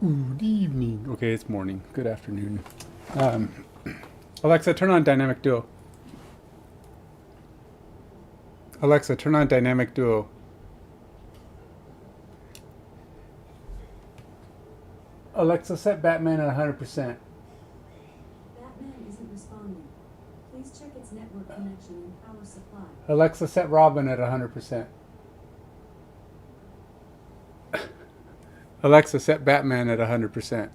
Good evening. Okay, it's morning. Good afternoon. Um, Alexa, turn on Dynamic Duo. Alexa, turn on Dynamic Duo. Alexa, set Batman at 100%. Batman isn't responding. Please check its network connection and power supply. Alexa, set Robin at 100%. Alexa, set Batman at 100%.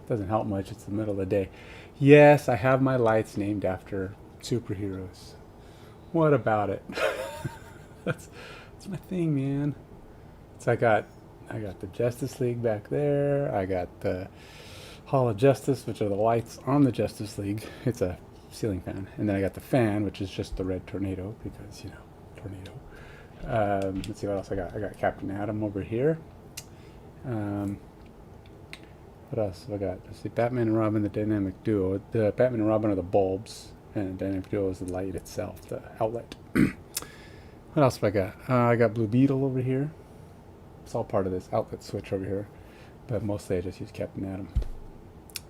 Doesn't help much. It's the middle of the day. Yes, I have my lights named after superheroes. What about it? that's my thing, man. So I got the Justice League back there. I got the Hall of Justice, which are the lights on the Justice League. It's a ceiling fan. And then I got the fan, which is just the red tornado because, tornado. Let's see what else I got. I got Captain Atom over here. What else have I got? Let's see, Batman and Robin, the dynamic duo. The Batman and Robin are the bulbs, and the dynamic duo is the light itself, the outlet. What else have I got? I got Blue Beetle over here. It's all part of this outlet switch over here, but mostly I just use Captain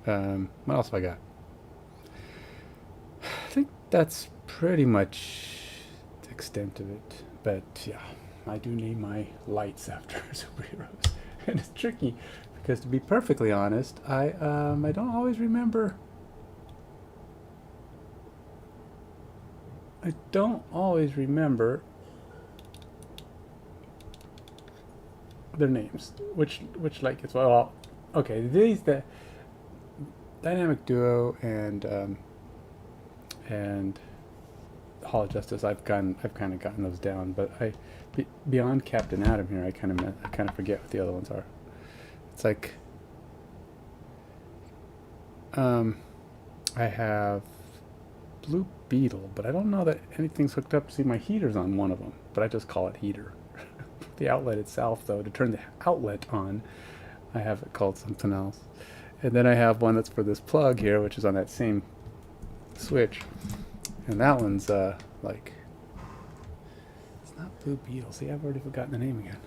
Atom. What else have I got? I think that's pretty much the extent of it. But yeah, I do name my lights after superheroes, and it's tricky because, to be perfectly honest, I don't always remember. I don't always remember their names. Which like it's well, okay. These the dynamic duo and Hall of Justice. I've kind of gotten those down, but beyond Captain Atom here, I kind of forget what the other ones are. It's like I have Blue Beetle, but I don't know that anything's hooked up. See, my heater's on one of them, but I just call it heater. The outlet itself, though, to turn the outlet on, I have it called something else. And then I have one that's for this plug here, which is on that same switch. And that one's like, it's not Blue Beetle. See, I've already forgotten the name again.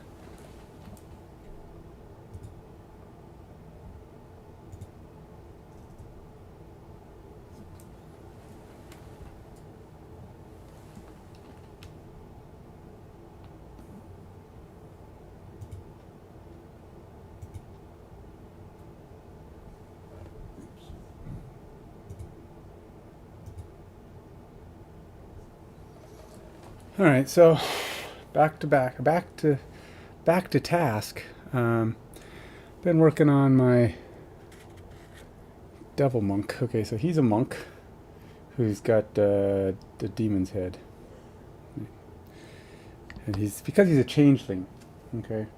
All right, so back to task. Been working on my devil monk. Okay, so he's a monk who's got the demon's head, and because he's a changeling. Okay,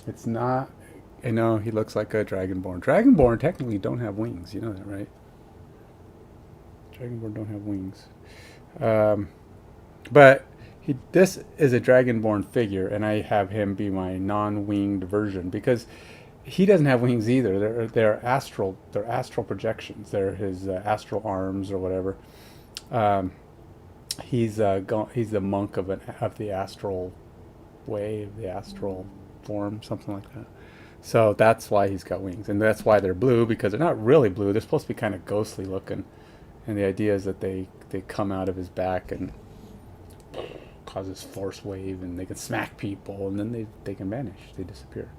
it's not. I know he looks like a dragonborn. Dragonborn technically don't have wings. You know that, right? Dragonborn don't have wings, but. This is a Dragonborn figure, and I have him be my non-winged version because he doesn't have wings either. They're astral projections. They're his astral arms or whatever. He's the monk of the astral way, the astral form, something like that. So that's why he's got wings, and that's why they're blue, because they're not really blue. They're supposed to be kind of ghostly looking, and the idea is that they come out of his back and causes force wave, and they can smack people, and then they can vanish. They disappear.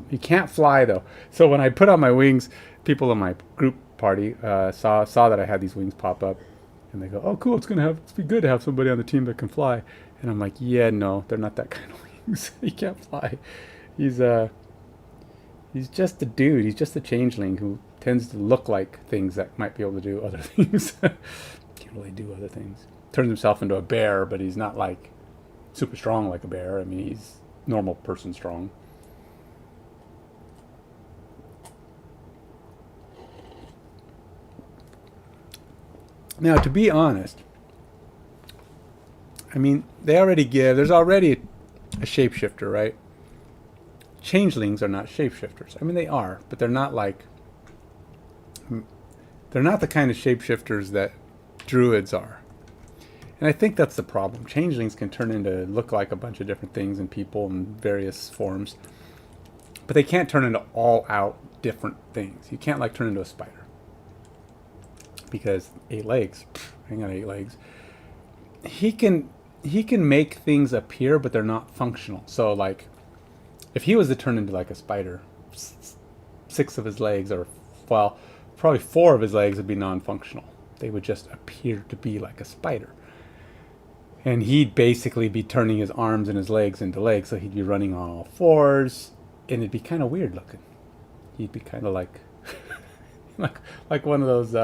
He can't fly though. So when I put on my wings, people in my group party saw that I had these wings pop up, and they go, "Oh, cool! It's be good to have somebody on the team that can fly." And I'm like, "Yeah, no, they're not that kind of wings. He can't fly. He's just a dude. He's just a changeling who tends to look like things that might be able to do other things. Can't really do other things. Turns himself into a bear, but he's not like super strong like a bear. I mean, he's normal person strong." Now, to be honest, I mean, there's already a shapeshifter, right? Changelings are not shapeshifters. I mean, they are, but they're not the kind of shapeshifters that druids are. And I think that's the problem. Changelings can turn into look like a bunch of different things in people in various forms, but they can't turn into all out different things. You can't like turn into a spider because 8 legs. I got 8 legs. He can make things appear, but they're not functional. So like, if he was to turn into like a spider, 6 of his legs, or well, probably 4 of his legs would be non-functional. They would just appear to be like a spider. And he'd basically be turning his arms and his legs into legs, so he'd be running on all 4s, and it'd be kind of weird looking. He'd be kind of like, like one of those.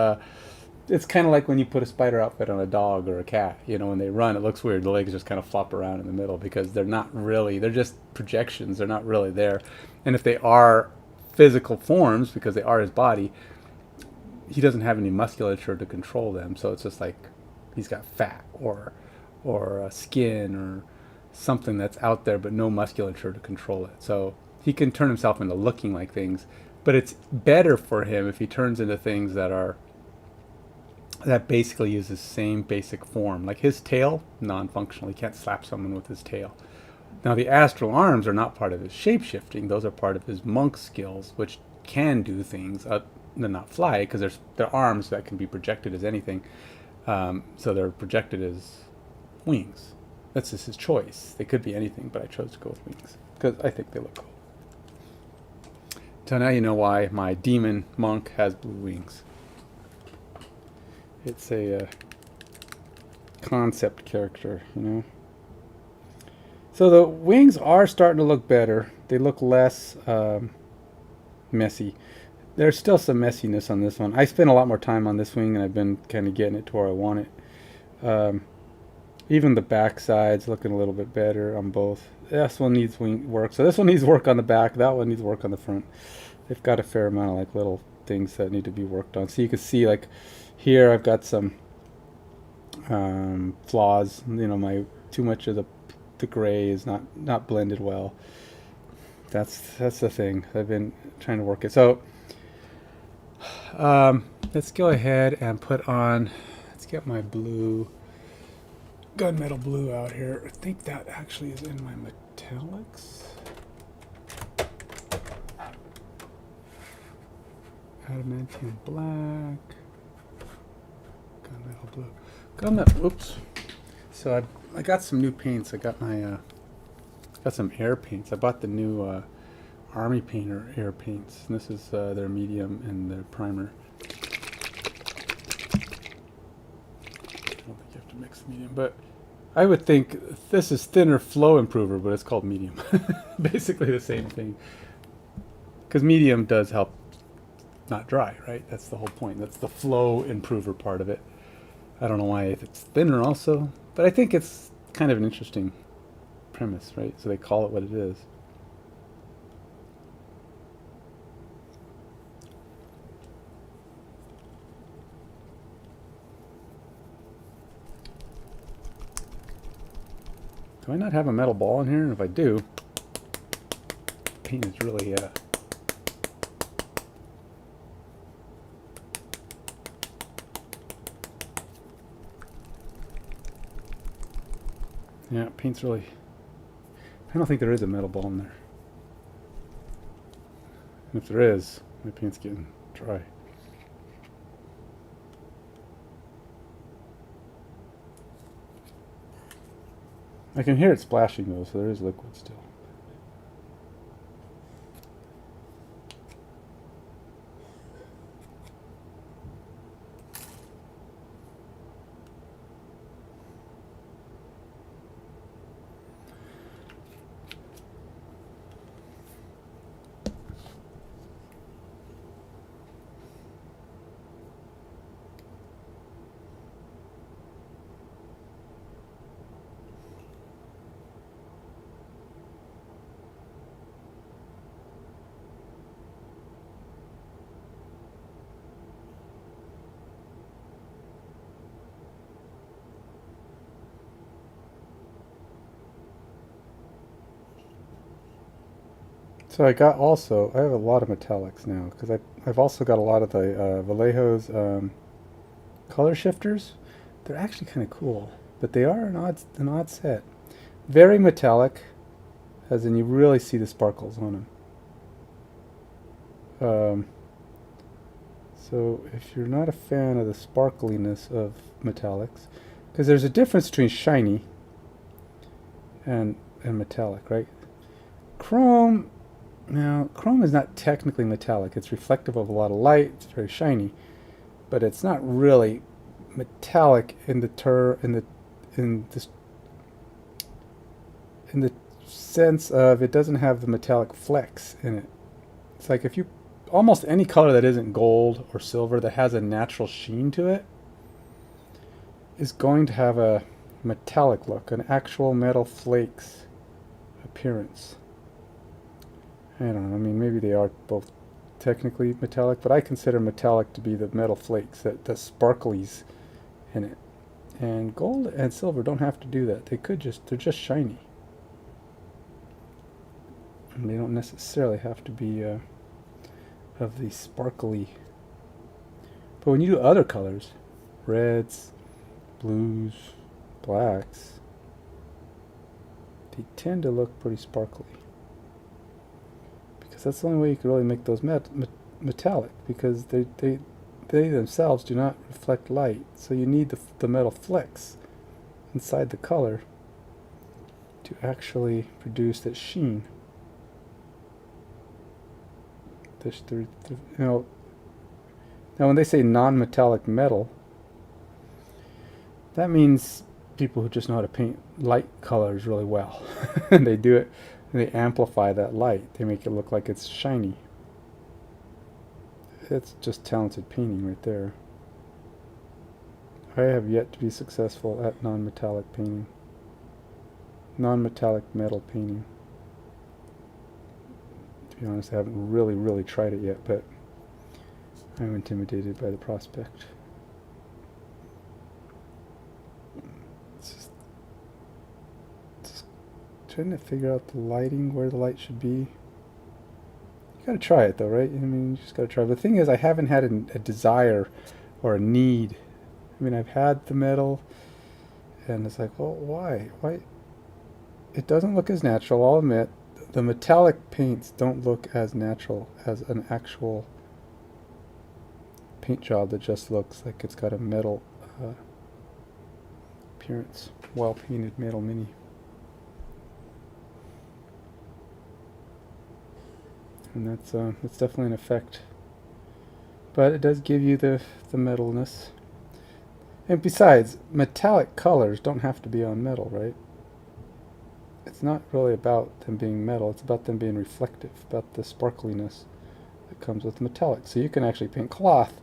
It's kind of like when you put a spider outfit on a dog or a cat. You know, when they run, it looks weird. The legs just kind of flop around in the middle because they're not really. They're just projections. They're not really there. And if they are physical forms, because they are his body, he doesn't have any musculature to control them. So it's just like he's got fat or skin or something that's out there, but no musculature to control it. So he can turn himself into looking like things, but it's better for him if he turns into things that basically use the same basic form. Like his tail, non-functional. He can't slap someone with his tail. Now the astral arms are not part of his shape-shifting. Those are part of his monk skills, which can do things. They're not fly, because they're arms that can be projected as anything. So they're projected as wings. That's just his choice. They could be anything, but I chose to go with wings because I think they look cool. So now you know why my demon monk has blue wings. It's a concept character, you know. So the wings are starting to look better. They look less messy. There's still some messiness on this one. I spent a lot more time on this wing, and I've been kind of getting it to where I want it. Even the back side's looking a little bit better on both. This one needs work. So this one needs work on the back. That one needs work on the front. They've got a fair amount of like little things that need to be worked on. So you can see like here I've got some flaws. You know, too much of the gray is not blended well. That's the thing. I've been trying to work it. So let's go ahead and put on. Let's get my blue. Gunmetal blue out here. I think that actually is in my metallics. Adamantium black. Gunmetal blue. Oops. So I got some new paints. I got my got some air paints. I bought the new Army Painter air paints. And this is their medium and their primer. Mixed medium, but I would think this is thinner flow improver, but it's called medium. Basically the same thing, because medium does help not dry, right? That's the whole point. That's the flow improver part of it. I don't know why it's thinner also, but I think it's kind of an interesting premise, right? So they call it what it is. Do I not have a metal ball in here? And if I do, paint is really yeah, paint's really. I don't think there is a metal ball in there. And if there is, my paint's getting dry. I can hear it splashing though, so there is liquid still. So I have a lot of metallics now, because I've also got a lot of the Vallejo's color shifters. They're actually kind of cool. but they are an odd set. Very metallic, as in you really see the sparkles on them. So if you're not a fan of the sparkliness of metallics, because there's a difference between shiny and metallic, right? Chrome, now chrome is not technically metallic. It's reflective of a lot of light. It's very shiny, but it's not really metallic in the sense of it doesn't have the metallic flecks in it. It's like if you almost any color that isn't gold or silver that has a natural sheen to it is going to have a metallic look, an actual metal flakes appearance. I don't know, I mean, maybe they are both technically metallic, but I consider metallic to be the metal flakes, the sparklies in it. And gold and silver don't have to do that. They're just shiny. And they don't necessarily have to be of the sparkly. But when you do other colors, reds, blues, blacks, they tend to look pretty sparkly. Because that's the only way you can really make those metallic, because they themselves do not reflect light. So you need the metal flecks inside the color to actually produce that sheen. Now when they say non-metallic metal, that means people who just know how to paint light colors really well. And they do it, and they amplify that light. They make it look like it's shiny. It's just talented painting right there. I have yet to be successful at non-metallic painting. Non-metallic metal painting. To be honest, I haven't really tried it yet, but I'm intimidated by the prospect. It's just trying to figure out the lighting, where the light should be. You gotta try it though, right? I mean, you just gotta try. The thing is, I haven't had a desire or a need. I mean, I've had the metal, and it's like, well, why? Why? It doesn't look as natural, I'll admit. The metallic paints don't look as natural as an actual paint job that just looks like it's got a metal appearance. Well painted metal mini. And that's definitely an effect. But it does give you the metalness. And besides, metallic colors don't have to be on metal, right? It's not really about them being metal, it's about them being reflective, about the sparkliness that comes with metallic. So you can actually paint cloth.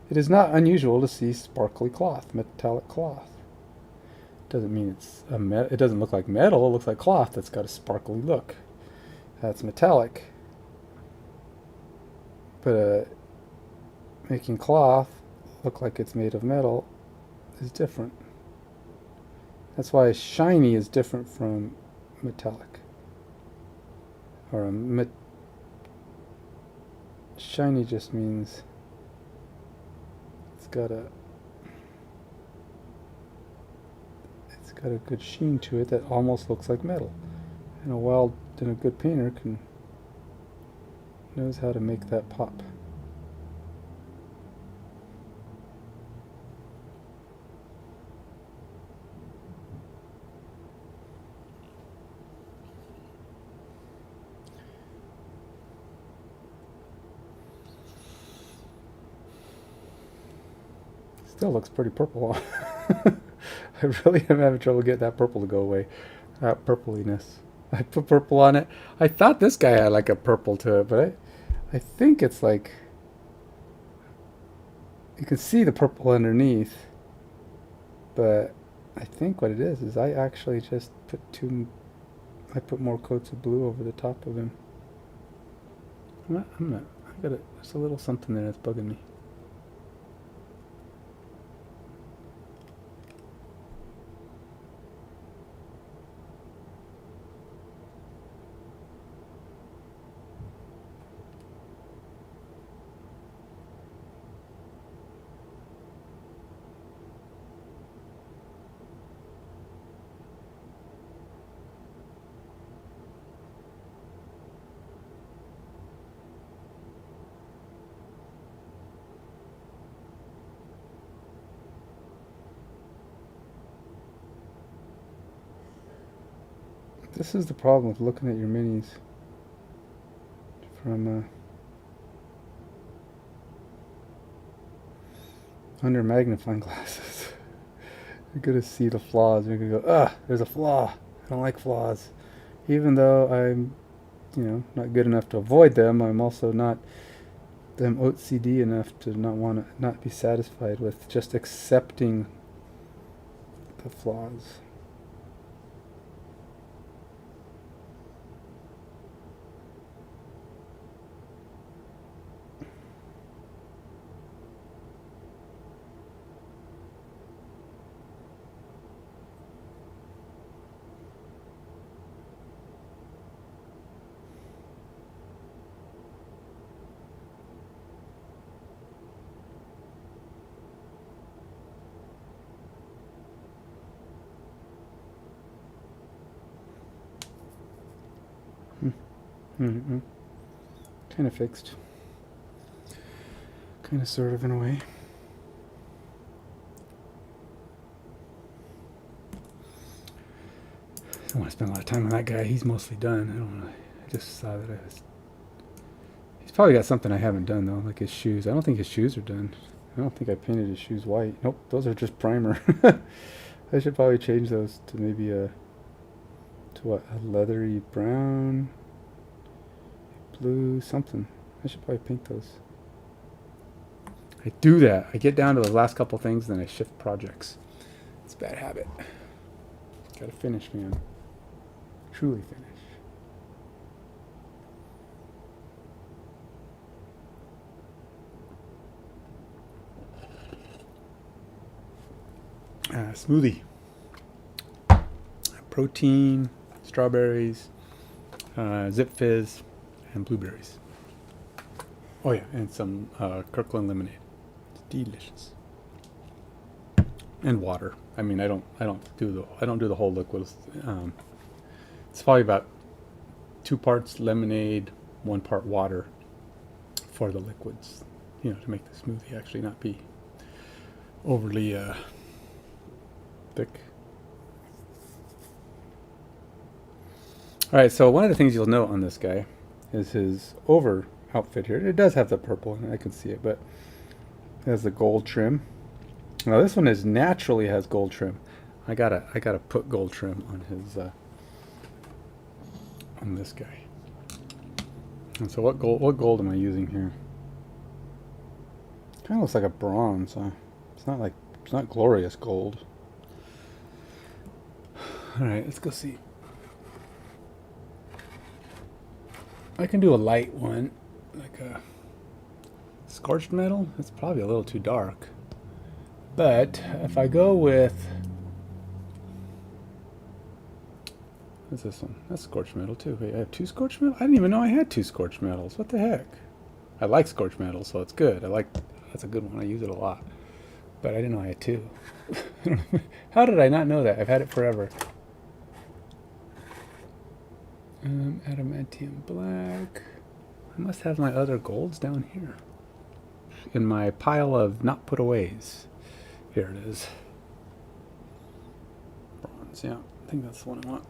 It is not unusual to see sparkly cloth, metallic cloth. Doesn't mean it's it doesn't look like metal, it looks like cloth that's got a sparkly look. That's metallic. But making cloth look like it's made of metal is different. That's why shiny is different from metallic. Or shiny just means it's got a good sheen to it that almost looks like metal. And a good painter knows how to make that pop. Still looks pretty purple. I really am having trouble getting that purple to go away. That purpliness. I put purple on it. I thought this guy had like a purple to it, but I think it's like, you can see the purple underneath, but I think what it is I actually just I put more coats of blue over the top of him. There's a little something there that's bugging me. This is the problem with looking at your minis from under magnifying glasses. You're gonna see the flaws. You're gonna go, there's a flaw. I don't like flaws. Even though I'm, not good enough to avoid them, I'm also not them OCD enough to not be satisfied with just accepting the flaws. Mm-hmm. Kind of fixed. Kind of, sort of, in a way. I don't want to spend a lot of time on that guy. He's mostly done. I just saw that he's probably got something I haven't done, though, like his shoes. I don't think his shoes are done. I don't think I painted his shoes white. Nope, those are just primer. I should probably change those to maybe a leathery brown, blue, something. I should probably paint those. I do that. I get down to the last couple things, then I shift projects. It's a bad habit. Gotta finish, man. Truly finish. Smoothie. Protein, strawberries, Zip Fizz, and blueberries. Oh yeah, and some Kirkland lemonade. It's delicious. And water. I mean, I don't do the whole liquid. It's probably about 2 parts lemonade, 1 part water for the liquids. To make the smoothie actually not be overly thick. All right, so one of the things you'll note on this guy is his over outfit here. It does have the purple, and I can see it, but it has the gold trim. Now this one naturally has gold trim. I gotta put gold trim on his on this guy. And so what gold am I using here? Kind of looks like a bronze. It's not glorious gold. All right, let's go see. I can do a light one, like a scorched metal. It's probably a little too dark. But if I go with, what's this one? That's scorched metal too. Wait, I have 2 scorched metal? I didn't even know I had 2 scorched metals. What the heck? I like scorched metal, so it's good. That's a good one. I use it a lot. But I didn't know I had 2. How did I not know that? I've had it forever. Adamantium black. I must have my other golds down here in my pile of not put aways. Here it is. Bronze, yeah. I think that's the one I want.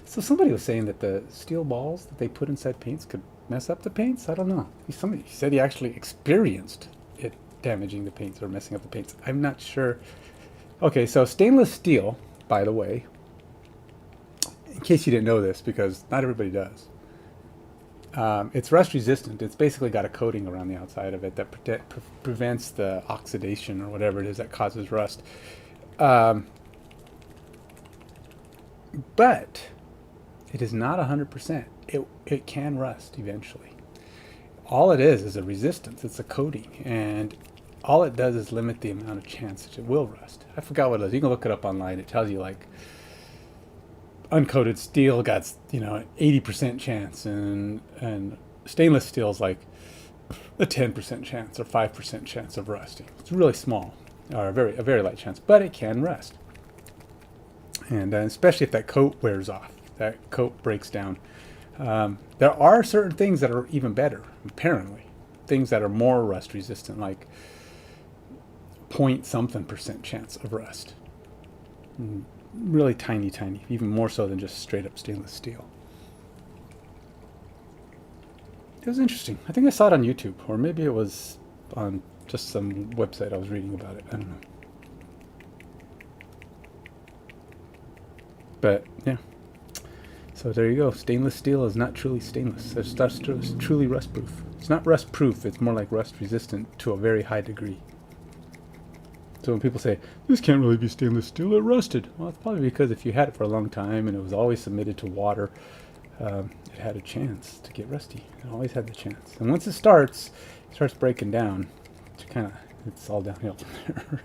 So somebody was saying that the steel balls that they put inside paints could mess up the paints. I don't know. Somebody said he actually experienced it damaging the paints or messing up the paints. I'm not sure. Okay, so stainless steel, by the way, in case you didn't know this, because not everybody does, it's rust resistant. It's basically got a coating around the outside of it that prevents the oxidation or whatever it is that causes rust. But it is not 100%. It can rust eventually. All it is a resistance. It's a coating, and all it does is limit the amount of chance that it will rust. I forgot what it is. You can look it up online. It tells you like uncoated steel got 80% chance, and stainless steel is like a 10% chance or 5% chance of rusting. It's really small, or a very light chance, but it can rust. And especially if that coat wears off, that coat breaks down. There are certain things that are even better, apparently. Things that are more rust resistant, like point something % chance of rust. Really tiny, tiny, even more so than just straight up stainless steel. It was interesting. I think I saw it on YouTube, or maybe it was on just some website I was reading about it. I don't know. But yeah. So there you go. Stainless steel is not truly stainless. It's truly rust proof. It's not rust proof, it's more like rust resistant to a very high degree. So when people say, this can't really be stainless steel, it rusted. Well, it's probably because if you had it for a long time and it was always submitted to water, it had a chance to get rusty. It always had the chance. And once it starts breaking down, it's all downhill from there.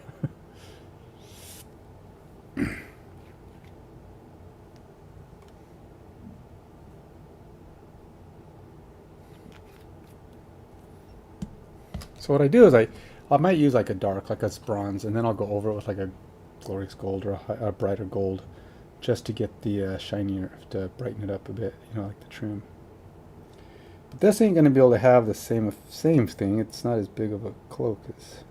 So what I do is I might use like a dark, like a bronze, and then I'll go over it with like a glorious gold or a brighter gold, just to get the shinier, to brighten it up a bit, like the trim. But this ain't gonna be able to have the same thing. It's not as big of a cloak as.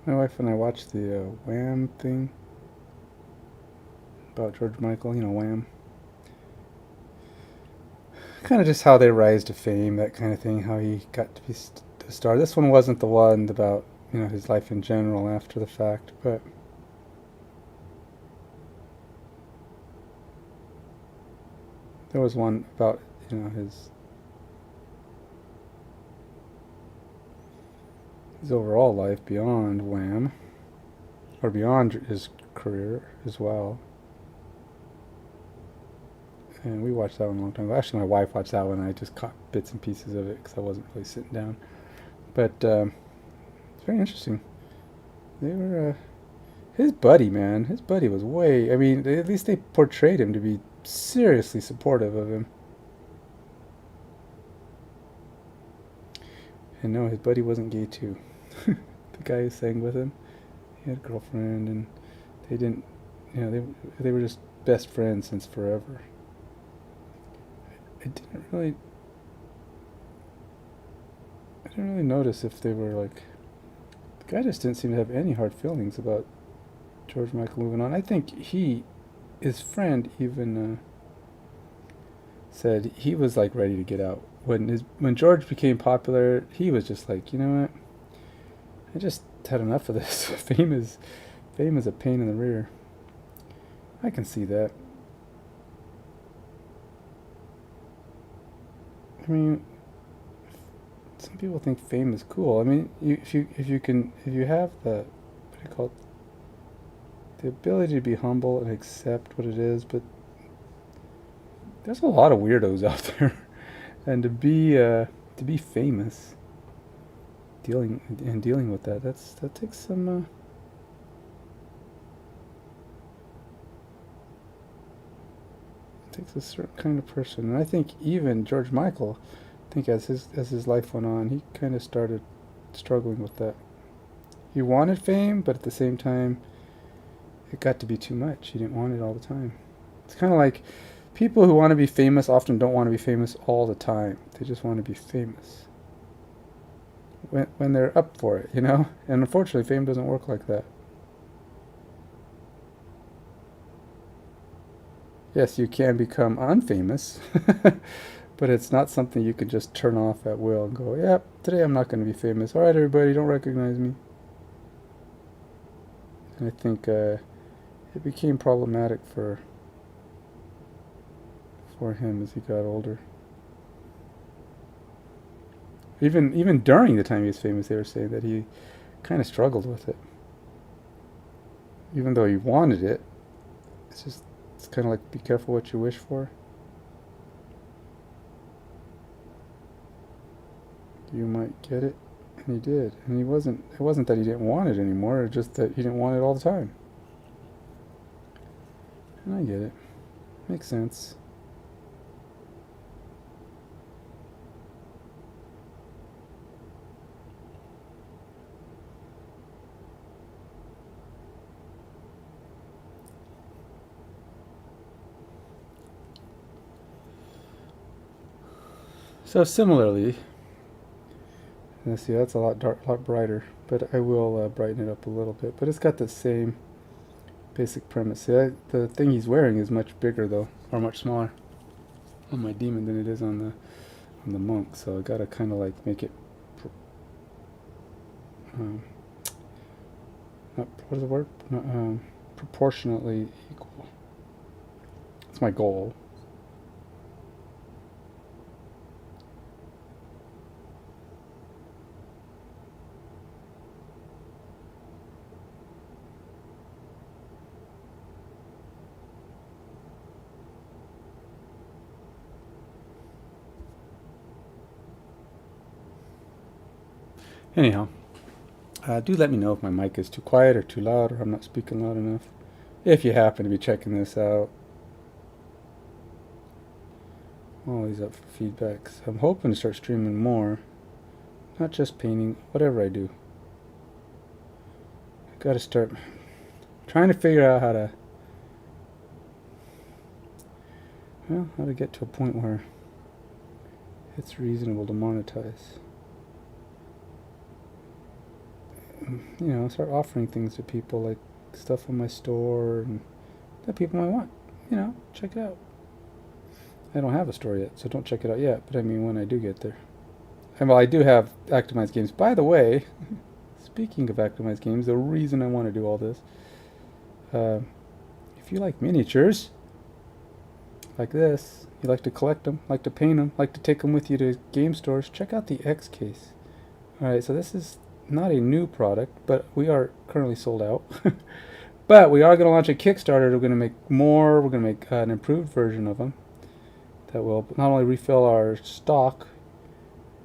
My wife and I watched the Wham thing about George Michael, Wham. Kind of just how they rise to fame, that kind of thing, how he got to be a star. This one wasn't the one about, his life in general after the fact, but there was one about, his overall life beyond Wham, or beyond his career as well. And we watched that one a long time ago. Actually, my wife watched that one, and I just caught bits and pieces of it because I wasn't really sitting down. But it's very interesting. They were his buddy, man. His buddy was way. I mean, at least they portrayed him to be seriously supportive of him. And no, his buddy wasn't gay too. The guy who sang with him, he had a girlfriend, and they didn't. They were just best friends since forever. I didn't really notice if they were like. The guy just didn't seem to have any hard feelings about George Michael moving on. I think his friend even said he was like ready to get out when George became popular. He was just like, you know what? I just had enough of this. Fame is a pain in the rear. I can see that. I mean, some people think fame is cool. I mean, if you have the ability to be humble and accept what it is, but there's a lot of weirdos out there, and to be famous, dealing with that takes some. Takes a certain kind of person, and I think even George Michael, as his life went on, he kind of started struggling with that. He wanted fame, but at the same time, it got to be too much. He didn't want it all the time. It's kind of like people who want to be famous often don't want to be famous all the time. They just want to be famous when they're up for it, And unfortunately, fame doesn't work like that. Yes, you can become unfamous, but it's not something you can just turn off at will and go, today I'm not going to be famous. All right, everybody, don't recognize me. And I think it became problematic for him as he got older. Even during the time he was famous, they were saying that he kind of struggled with it. Even though he wanted it, it's kind of like be careful what you wish for. You might get it, and he did. And it wasn't that he didn't want it anymore, it's just that he didn't want it all the time. And I get it. Makes sense. So similarly, let's see, that's a lot brighter, but I will brighten it up a little bit. But it's got the same basic premise. See, the thing he's wearing is much bigger though, or much smaller on my demon than it is on the monk. So I gotta kind of like make it, not what is the word? Proportionately equal. That's my goal. Anyhow, do let me know if my mic is too quiet or too loud or I'm not speaking loud enough. If you happen to be checking this out, always up for feedbacks. I'm hoping to start streaming more, not just painting, whatever I do. I gotta start trying to figure out how to get to a point where it's reasonable to monetize. You know, start offering things to people, like stuff on my store and that people might want. You know, check it out. I don't have a store yet, so don't check it out yet, but I mean when I do get there. And well, I do have Actimized games. By the way, speaking of Actimized games, the reason I want to do all this, if you like miniatures, like this, you like to collect them, like to paint them, like to take them with you to game stores, check out the X case. Alright, so this is not a new product, but we are currently sold out. But we are going to launch a Kickstarter. We're going to make more. We're going to make an improved version of them that will not only refill our stock,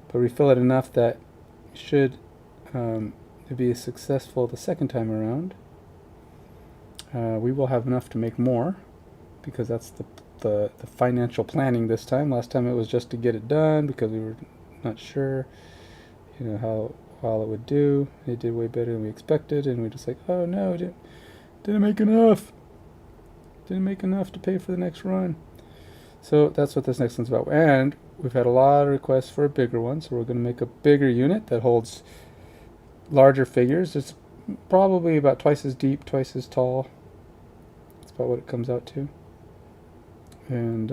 but refill it enough that should be successful the second time around. We will have enough to make more, because that's the financial planning this time. Last time it was just to get it done because we were not sure, you know, how well it would do. It did way better than we expected, and we're just like, oh no, it didn't make enough. Didn't make enough to pay for the next run. So that's what this next one's about. And we've had a lot of requests for a bigger one, so we're going to make a bigger unit that holds larger figures. It's probably about twice as deep, twice as tall. That's about what it comes out to. And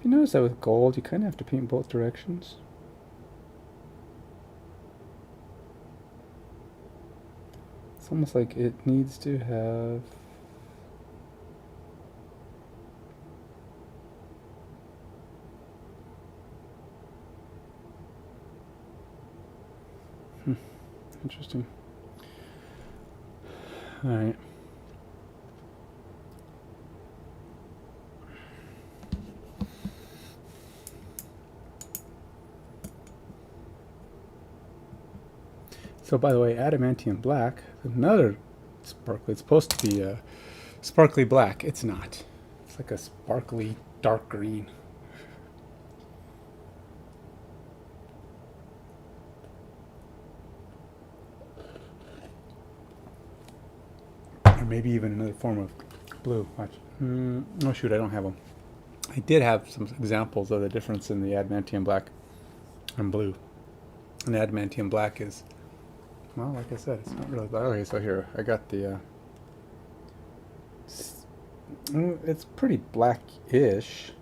you notice that with gold, you kind of have to paint both directions. It's almost like it needs to have interesting. All right. So, by the way, adamantium black, another sparkly. It's supposed to be sparkly black. It's not. It's like a sparkly dark green. Or maybe even another form of blue. Watch. Oh shoot, I don't have them. I did have some examples of the difference in the adamantium black and blue. And adamantium black is, well, like I said, it's not really black. Okay, so here, I got the, it's pretty black-ish.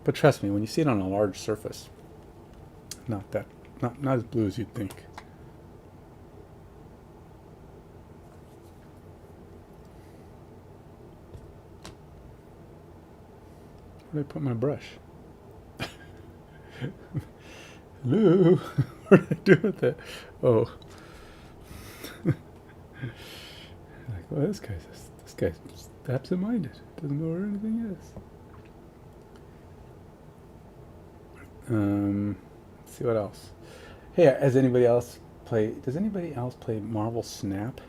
But trust me, when you see it on a large surface, not that, not as blue as you'd think. Where did I put my brush? Hello? What did I do with it? Oh. Like, well, this guy's just absent-minded. Doesn't know where anything is. Let's see what else. Hey, does anybody else play Marvel Snap?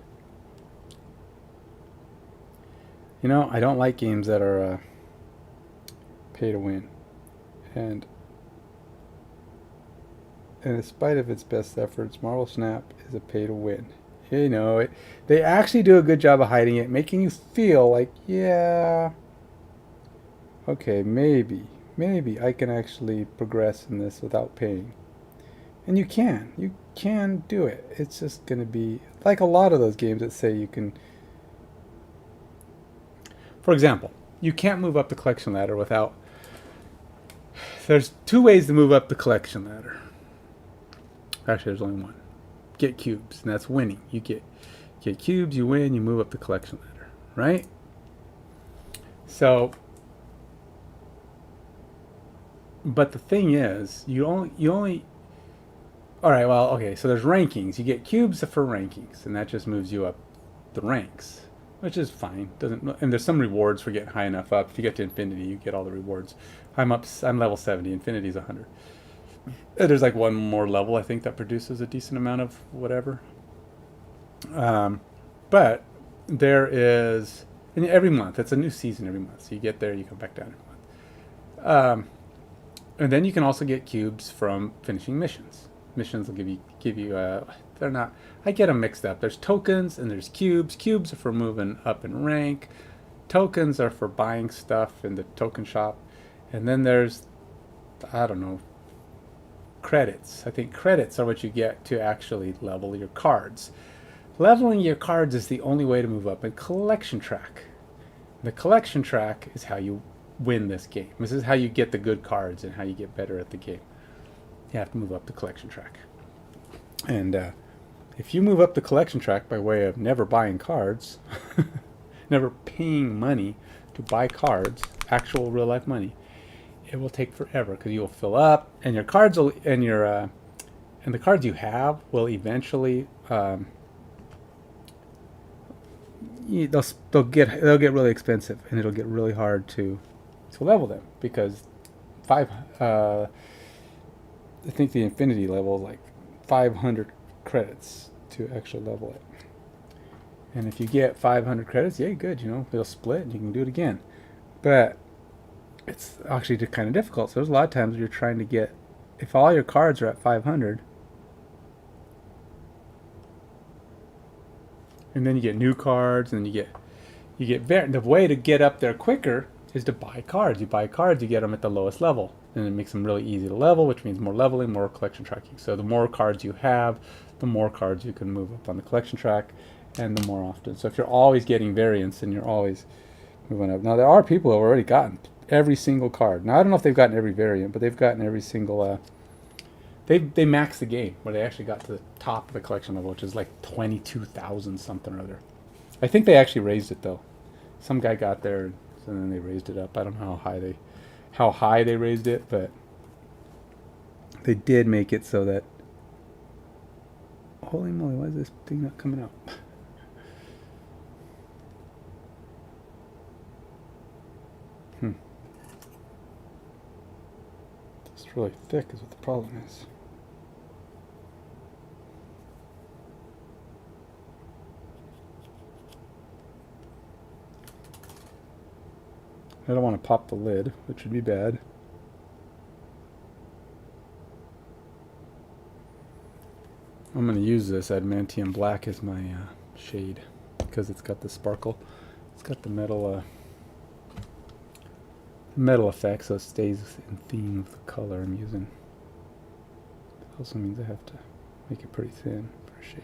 You know, I don't like games that are pay to win, and in spite of its best efforts, Marvel Snap is a pay to win. You know, they actually do a good job of hiding it, making you feel like, yeah, okay, maybe I can actually progress in this without paying. And you can do it. It's just going to be like a lot of those games that say you can. For example, you can't move up the collection ladder without. There's two ways to move up the collection ladder. Actually, there's only one. Get cubes, and that's winning. You get cubes, you win, you move up the collection ladder, right? So, but the thing is, you only. All right, well, okay. So there's rankings. You get cubes for rankings, and that just moves you up the ranks, which is fine. And there's some rewards for getting high enough up. If you get to infinity, you get all the rewards. I'm level 70. Infinity's 100. There's like one more level, I think, that produces a decent amount of whatever. But there is, and every month, it's a new season every month. So you get there, you come back down every month. And then you can also get cubes from finishing missions. Missions will give you they're not, I get them mixed up. There's tokens and there's cubes. Cubes are for moving up in rank. Tokens are for buying stuff in the token shop. And then there's, I don't know, credits. I think credits are what you get to actually level your cards. Leveling your cards is the only way to move up in collection track. The collection track is how you win this game. This is how you get the good cards and how you get better at the game. You have to move up the collection track. And if you move up the collection track by way of never buying cards, never paying money to buy cards, actual real life money, it will take forever because you will fill up, and your cards will, and the cards you have will eventually they'll get really expensive, and it'll get really hard to level them because I think the infinity level is like 500 credits to actually level it. And if you get 500 credits, yeah, good, it'll split and you can do it again. But it's actually kind of difficult. So there's a lot of times where you're trying to get, if all your cards are at 500, and then you get new cards, and you get the way to get up there quicker is to buy cards. You buy cards, you get them at the lowest level, and it makes them really easy to level, which means more leveling, more collection tracking. So the more cards you have, the more cards you can move up on the collection track, and the more often. So if you're always getting variants and you're always moving up. Now there are people who have already gotten every single card. Now I don't know if they've gotten every variant, but they've gotten every single. They maxed the game where they actually got to the top of the collection level, which is like 22,000 something or other. I think they actually raised it though. Some guy got there, and then they raised it up. I don't know how high they raised it, but they did make it so that. Holy moly! Why is this thing not coming out? It's really thick is what the problem is. I don't want to pop the lid, which would be bad. I'm going to use this adamantium black as my shade because it's got the sparkle. It's got the metal effect, so it stays in theme with the color I'm using. It also means I have to make it pretty thin for a shade.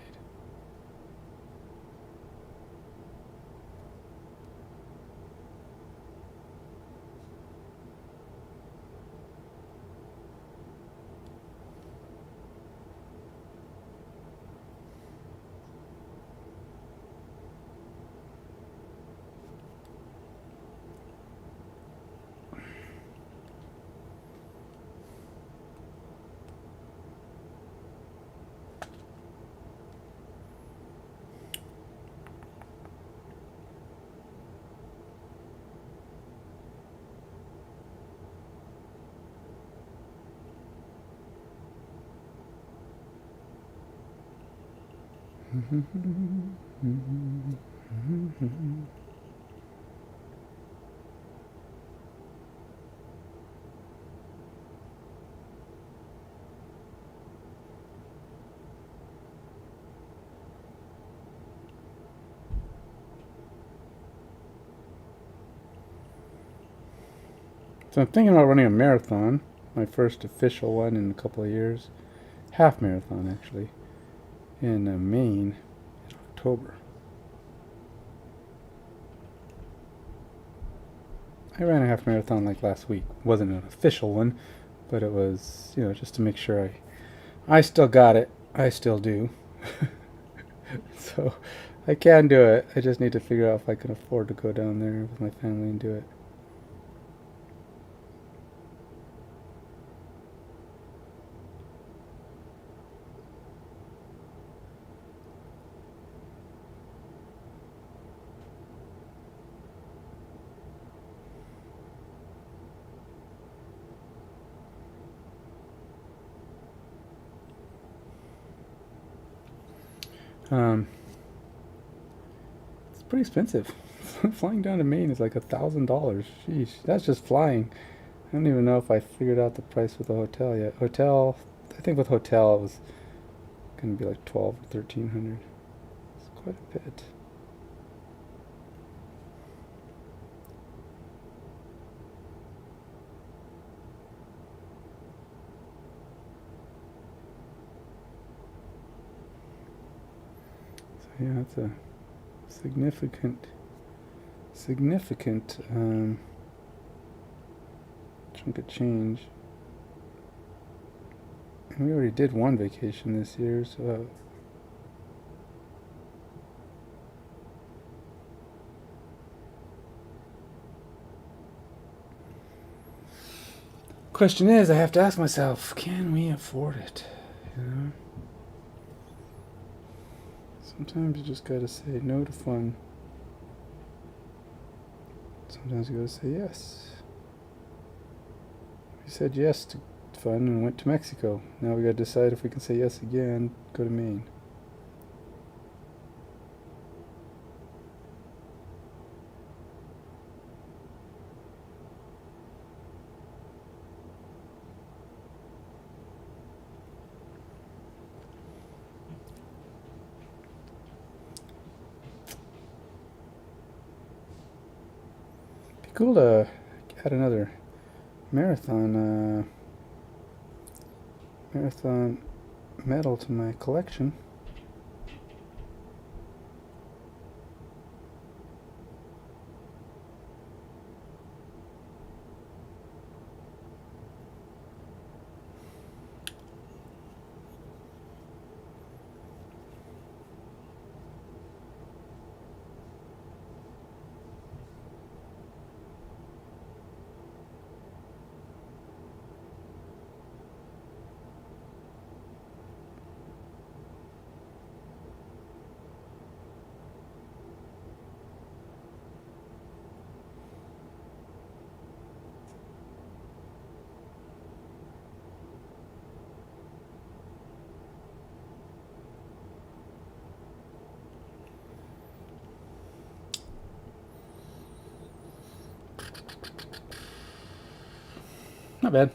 So I'm thinking about running a marathon, my first official one in a couple of years. Half marathon, actually, in Maine in October. I ran a half marathon like last week. Wasn't an official one, but it was, just to make sure I still got it. I still do. So I can do it. I just need to figure out if I can afford to go down there with my family and do it. It's pretty expensive. Flying down to Maine is like $1,000. Sheesh, that's just flying. I don't even know if I figured out the price with the hotel yet. I think with hotel it was gonna be like 12 or 1,300. It's quite a bit. So yeah, it's a significant chunk of change. And we already did one vacation this year, so question is, I have to ask myself, can we afford it? Sometimes you just gotta say no to fun. Sometimes you gotta say yes. We said yes to fun and went to Mexico. Now we gotta decide if we can say yes again, go to Maine. Be cool to add another marathon medal to my collection. Not bad.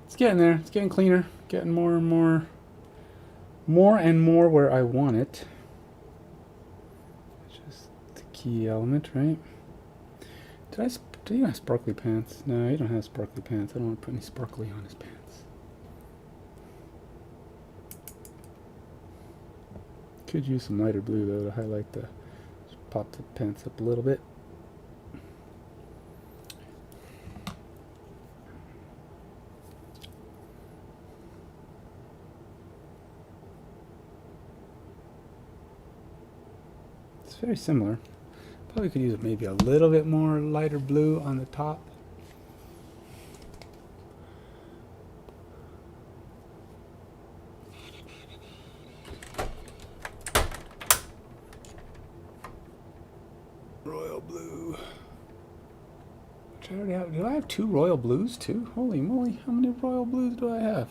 It's getting there. It's getting cleaner. Getting more and more where I want it. It's just the key element, right? Do you have sparkly pants? No, you don't have sparkly pants. I don't want to put any sparkly on his pants. Could use some lighter blue though to highlight pop the pants up a little bit. It's very similar. Probably could use maybe a little bit more lighter blue on the top. Royal blue. Which I already have. Do I have 2 royal blues too? Holy moly, how many royal blues do I have?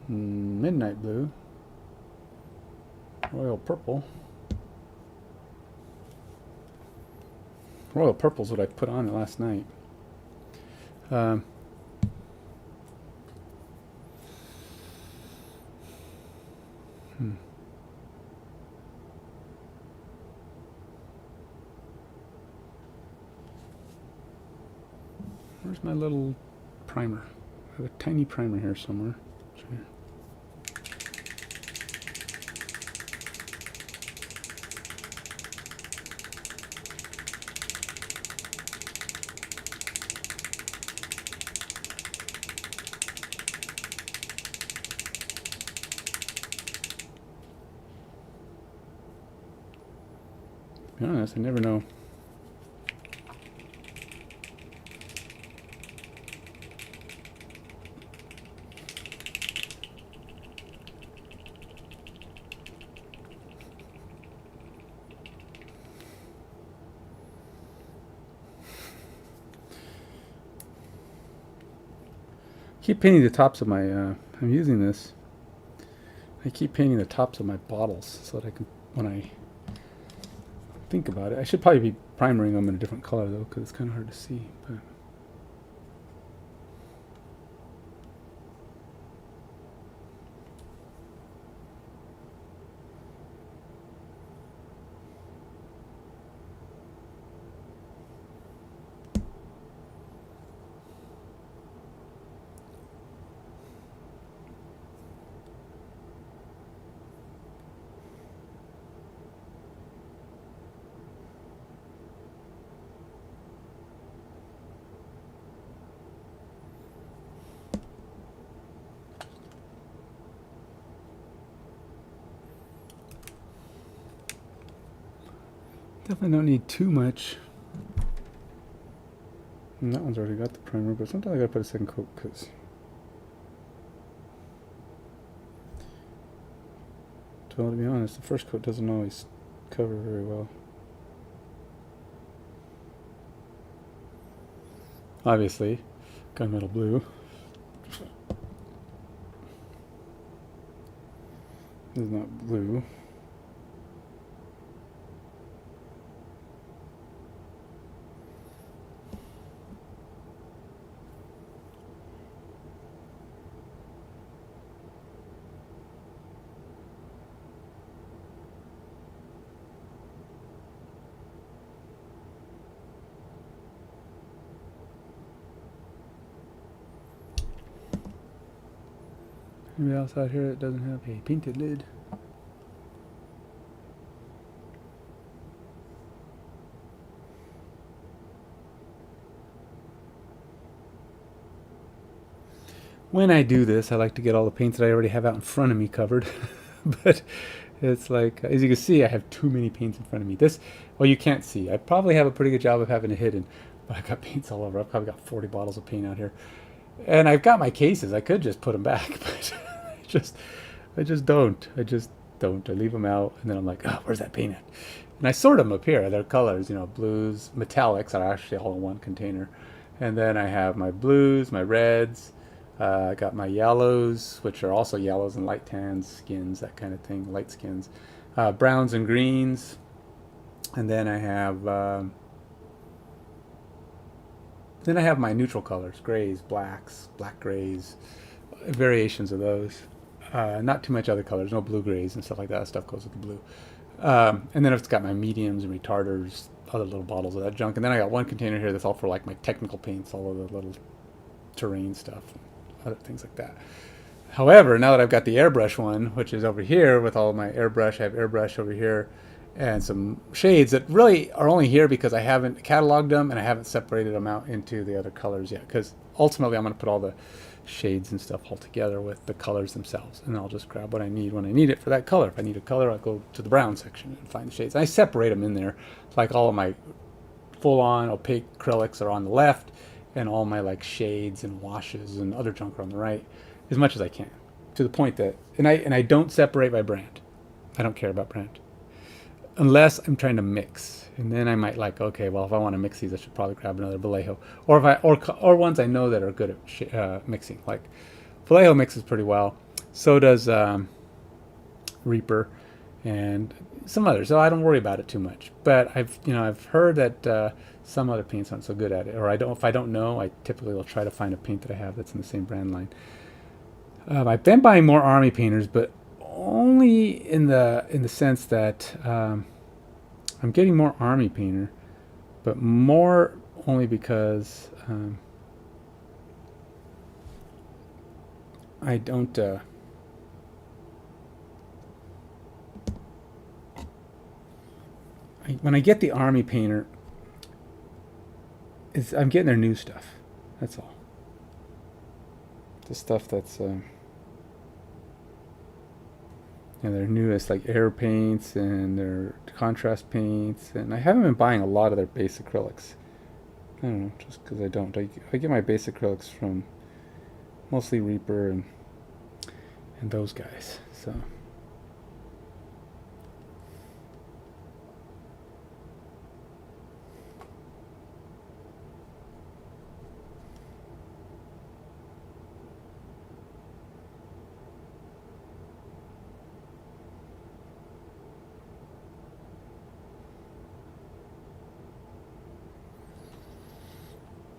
Midnight blue, royal purple. Royal purple's what I put on it last night. Where's my little primer? I have a tiny primer here somewhere. To be honest, I never know. Keep painting the tops of my, I'm using this. I keep painting the tops of my bottles so that I can, when I think about it, I should probably be primering them in a different color though, because it's kind of hard to see. But definitely don't need too much. And that one's already got the primer, but sometimes I gotta put a second coat because well, to be honest, the first coat doesn't always cover very well. Obviously, gunmetal blue. This is not blue. Anybody else out here that doesn't have a painted lid? When I do this, I like to get all the paints that I already have out in front of me covered. But it's like, as you can see, I have too many paints in front of me. This, well, you can't see. I probably have a pretty good job of having it hidden, but I've got paints all over. I've probably got 40 bottles of paint out here. And I've got my cases. I could just put them back, but I just don't. I leave them out, and then I'm like, oh, where's that paint at? And I sort them up here. They're colors, you know, blues, metallics are actually all in one container. And then I have my blues, my reds. I got my yellows, which are also yellows and light tans, skins, that kind of thing, light skins. Browns and greens. And then I have my neutral colors, grays, blacks, black grays, variations of those. Not too much other colors, no blue grays and stuff like that. That stuff goes with the blue. And then it's got my mediums and retarders, other little bottles of that junk. And then I got one container here that's all for like my technical paints, all of the little terrain stuff, and other things like that. However, now that I've got the airbrush one, which is over here with all of my airbrush, I have airbrush over here and some shades that really are only here because I haven't cataloged them and I haven't separated them out into the other colors yet. Because ultimately I'm going to put all the shades and stuff all together with the colors themselves, and I'll just grab what I need when I need it for that color. If I need a color, I'll go to the brown section and find the shades. And I separate them in there, like all of my full-on opaque acrylics are on the left, and all my like shades and washes and other junk are on the right, as much as I can, to the point that, and I don't separate by brand. I don't care about brand unless I'm trying to mix, and then I might like, okay, well, if I want to mix these, I should probably grab another Vallejo, or ones I know that are good at mixing. Like Vallejo mixes pretty well. So does Reaper and some others. So I don't worry about it too much. But I've heard that some other paints aren't so good at it, or I don't. If I don't know, I typically will try to find a paint that I have that's in the same brand line. I've been buying more Army painters, but only in the sense that I'm getting more Army painter, but more only because I don't. When I get the Army painter, I'm getting their new stuff. That's all. The stuff that's their newest, like air paints and their contrast paints, and I haven't been buying a lot of their base acrylics. I don't know, just because I don't. I get my base acrylics from mostly Reaper and those guys. So.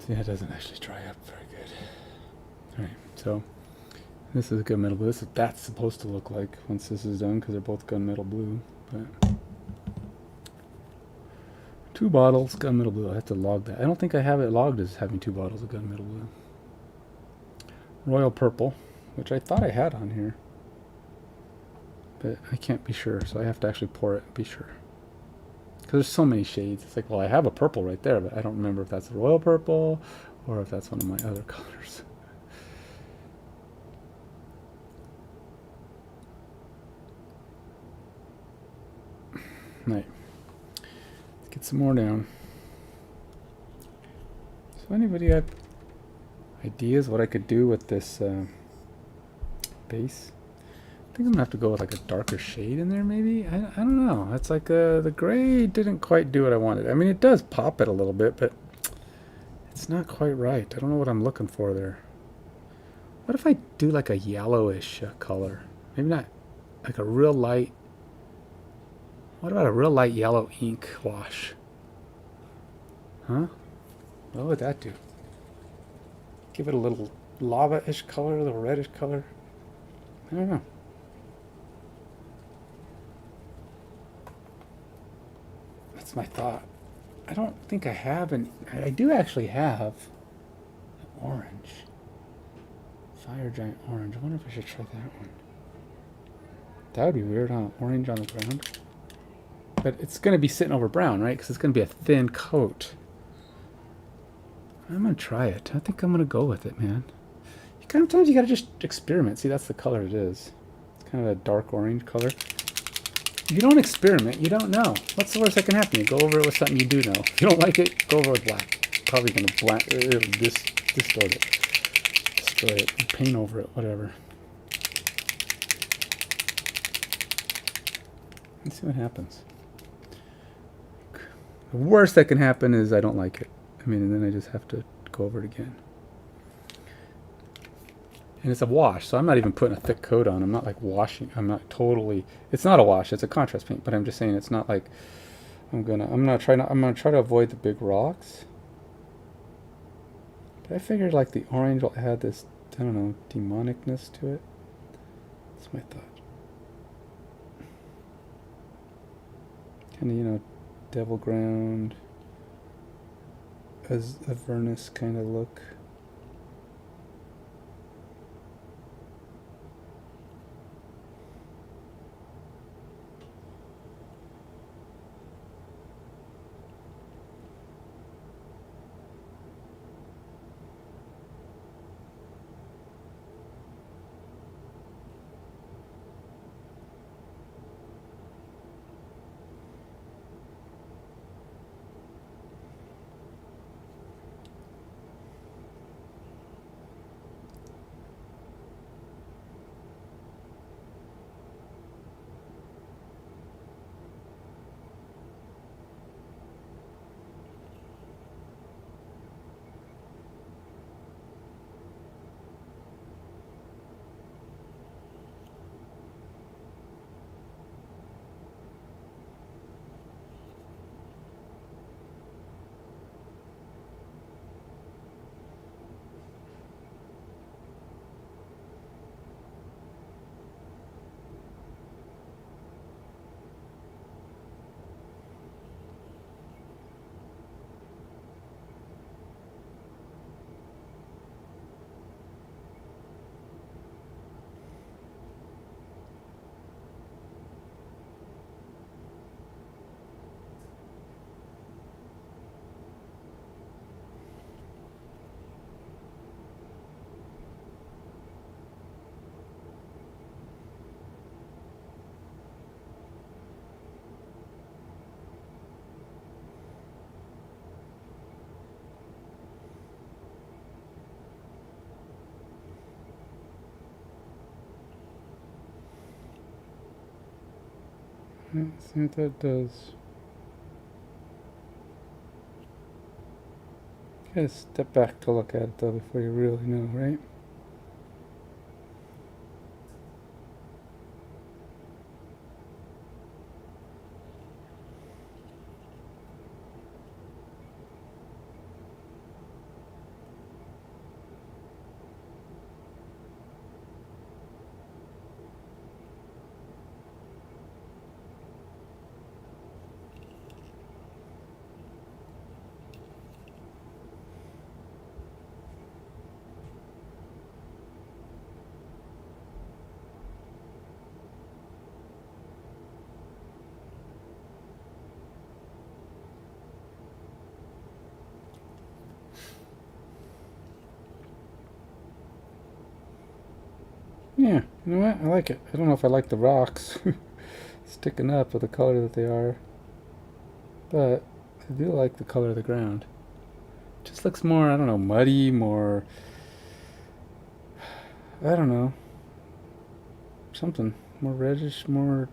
Yeah, it doesn't actually dry up very good. Alright, so this is gunmetal blue. This is that's supposed to look like once this is done, because they're both gunmetal blue. But 2 bottles gunmetal blue. I have to log that. I don't think I have it logged as having 2 bottles of gunmetal blue. Royal purple, which I thought I had on here, but I can't be sure, so I have to actually pour it and be sure. Because there's so many shades. It's like, well, I have a purple right there, but I don't remember if that's the royal purple or if that's one of my other colors. Right. Let's get some more down. So anybody have ideas what I could do with this base? I think I'm gonna have to go with like a darker shade in there, maybe. I don't know. It's like the gray didn't quite do what I wanted. I mean, it does pop it a little bit, but it's not quite right. I don't know what I'm looking for there. What if I do like a yellowish color? Maybe not like a real light. What about a real light yellow ink wash? Huh? What would that do? Give it a little lava-ish color, a little reddish color. I don't know. That's my thought. I don't think I have an... I do actually have an orange. Fire Giant orange. I wonder if I should try that one. That would be weird, huh? Orange on the ground. But it's going to be sitting over brown, right? Because it's going to be a thin coat. I'm going to try it. I think I'm going to go with it, man. Sometimes you got to just experiment. See, that's the color it is. It's kind of a dark orange color. If you don't experiment, you don't know. What's the worst that can happen? You go over it with something you do know. If you don't like it, go over it with black. Probably going to black. It'll distort it. Destroy it. Paint over it. Whatever. Let's see what happens. The worst that can happen is I don't like it. I mean, and then I just have to go over it again. And it's a wash, so I'm not even putting a thick coat on. I'm not like washing. I'm not totally. It's not a wash. It's a contrast paint. But I'm just saying it's not like I'm gonna try to avoid the big rocks. But I figured like the orange will add this, I don't know, demonicness to it. That's my thought. Kind of, you know, devil ground, as a Avernus kind of look. Let's see what that does. You gotta step back to look at it though before you really know, right? Yeah, you know what? I like it. I don't know if I like the rocks sticking up with the color that they are, but I do like the color of the ground. It just looks more, I don't know, muddy, more, I don't know, something more reddish, more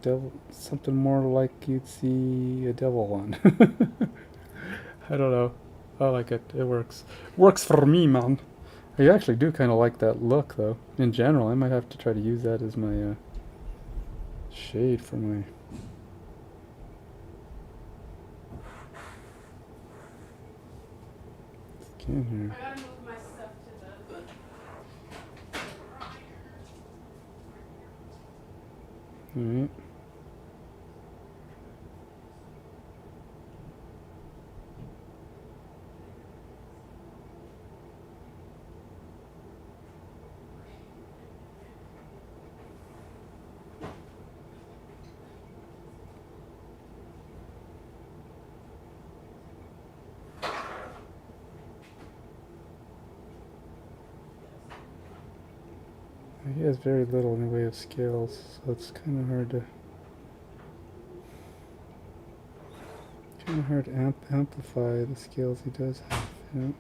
devil, something more like you'd see a devil on. I don't know. I like it. It works. Works for me, man. I actually do kind of like that look, though. In general, I might have to try to use that as my shade for my skin here. I gotta move my stuff to the Alright. He has very little in the way of scales, so it's kind of hard to amplify the scales he does have. You know?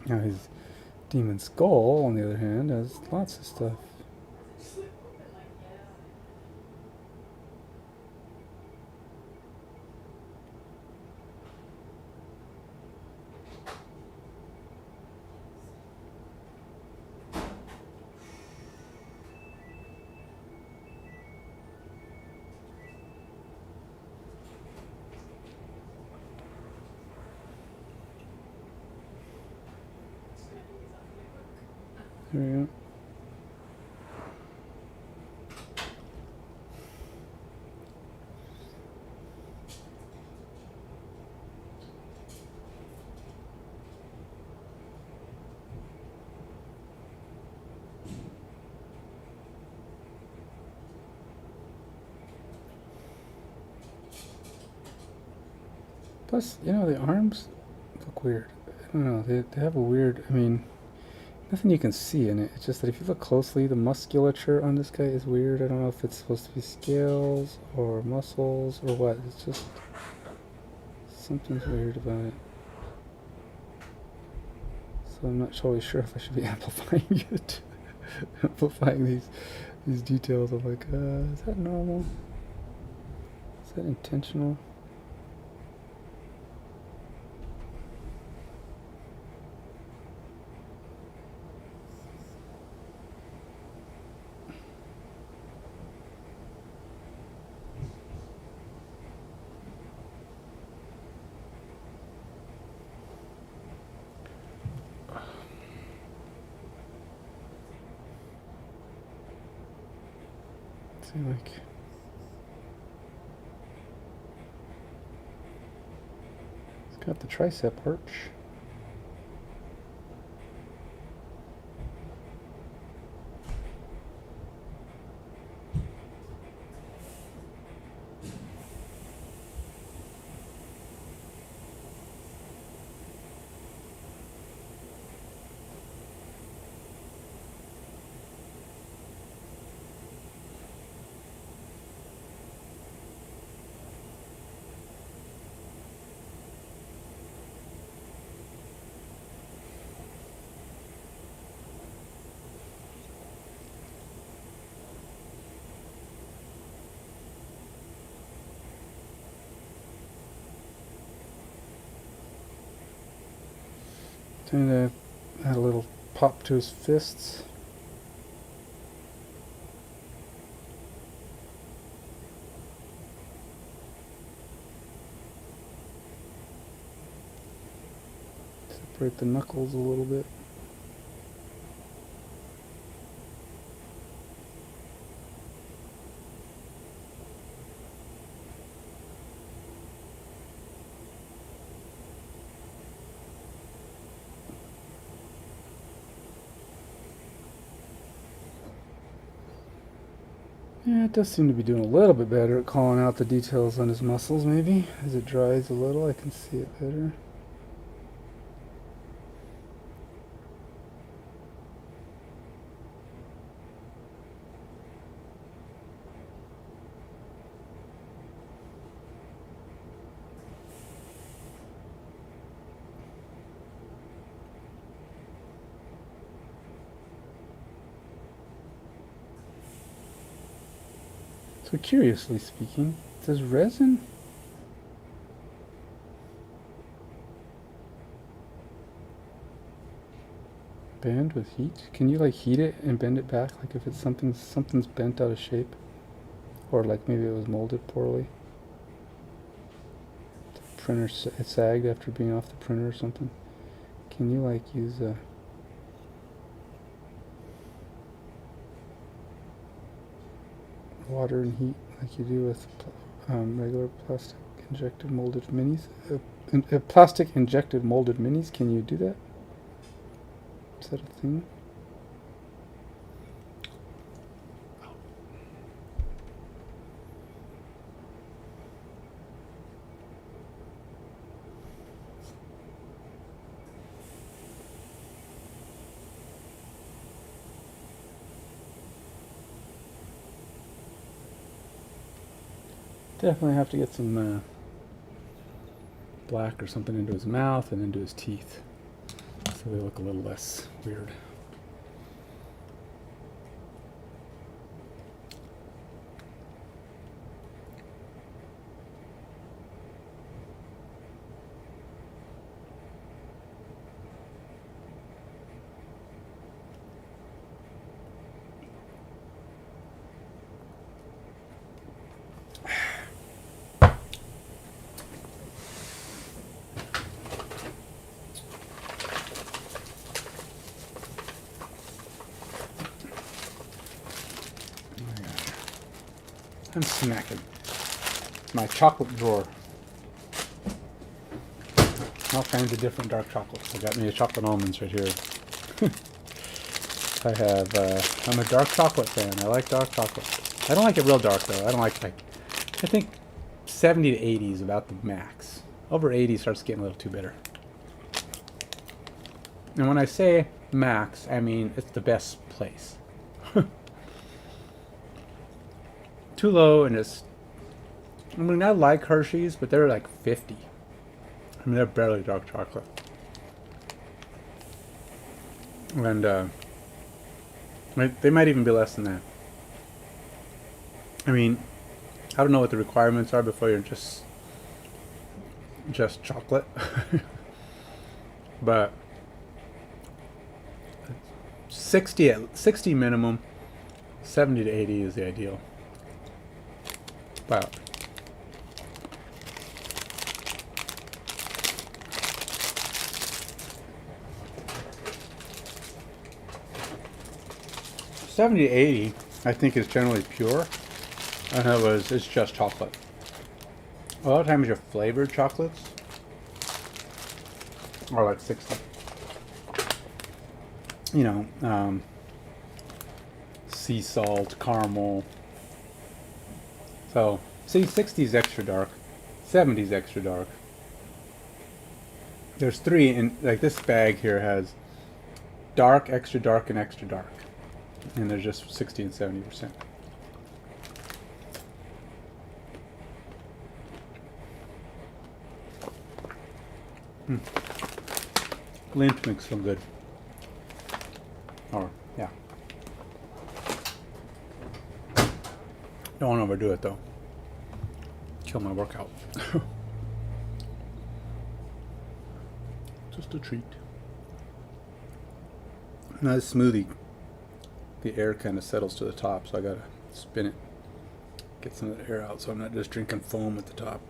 Now his demon skull, on the other hand, has lots of stuff. There we go. Plus, you know, the arms look weird. I don't know, they have a weird, I mean, nothing you can see in it. It's just that if you look closely, the musculature on this guy is weird. I don't know if it's supposed to be scales or muscles or what. It's just, something's weird about it. So I'm not totally sure if I should be amplifying it. Amplifying these details. I'm like, is that normal? Is that intentional? See, like, it's got the tricep arch. Trying to add a little pop to his fists. Separate the knuckles a little bit. Yeah, it does seem to be doing a little bit better at calling out the details on his muscles, maybe. As it dries a little, I can see it better. So curiously speaking, does resin bend with heat? Can you like heat it and bend it back? Like if it's something's bent out of shape, or like maybe it was molded poorly. The printer it sagged after being off the printer or something. Can you like use a water and heat like you do with regular plastic injected molded minis? Plastic injected molded minis, can you do that? Is that a thing? Definitely have to get some black or something into his mouth and into his teeth so they look a little less weird. I'm smacking my chocolate drawer. All kinds of different dark chocolates. I got me a chocolate almonds right here. I have, I'm a dark chocolate fan. I like dark chocolate. I don't like it real dark though. I don't like, I think 70 to 80 is about the max. Over 80 starts getting a little too bitter. And when I say max, I mean it's the best place. Too low and it's, I mean, I like Hershey's, but they're like 50. I mean, they're barely dark chocolate. And they might even be less than that. I mean, I don't know what the requirements are before you're just chocolate. But 60 minimum, 70 to 80 is the ideal. Wow. $70 to $80, I think, is generally pure. In other words, it's just chocolate. A lot of times your flavored chocolates are like 60. You know, sea salt, caramel. So, see, 60 is extra dark, 70 is extra dark. There's three, and like this bag here has dark, extra dark, and extra dark. And there's just 60 and 70%. Lint makes feel good. Or, yeah. Don't want to overdo it though. Kill my workout. Just a treat. Not as smoothie. The air kind of settles to the top, so I gotta spin it, get some of the air out, so I'm not just drinking foam at the top.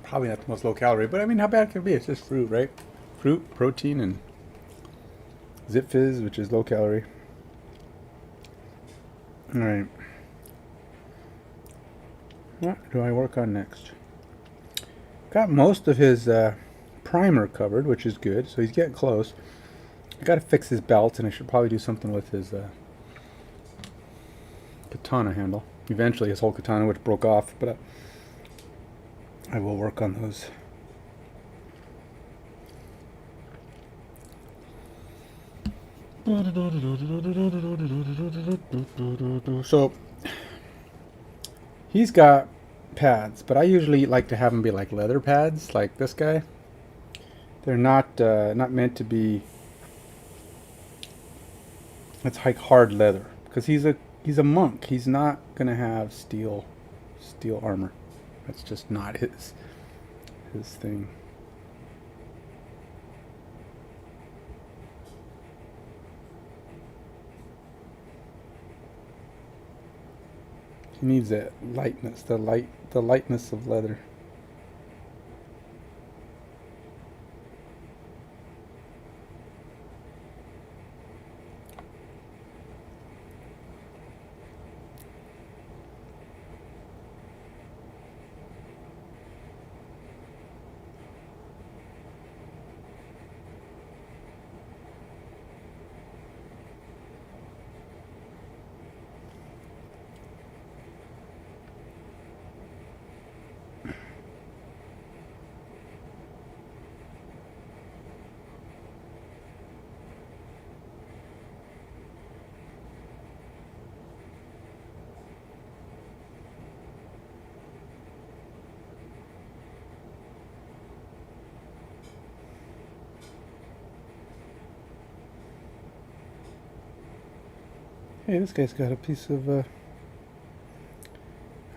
Probably not the most low calorie, but I mean, how bad can it be? It's just fruit, right? Fruit, protein, and Zip Fizz, which is low calorie. All right. What do I work on next? Got most of his primer covered, which is good, so he's getting close. I gotta fix his belt, and I should probably do something with his katana handle. Eventually his whole katana, which broke off, but I will work on those. So he's got pads, but I usually like to have them be like leather pads, like this guy. They're not meant to be. It's like hard leather because he's a monk. He's not gonna have steel armor. That's just not his thing. He needs that lightness, the lightness of leather. Hey, this guy's got a piece of. I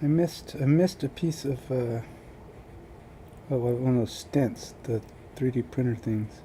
missed a piece of. One of those stents, the 3D printer things.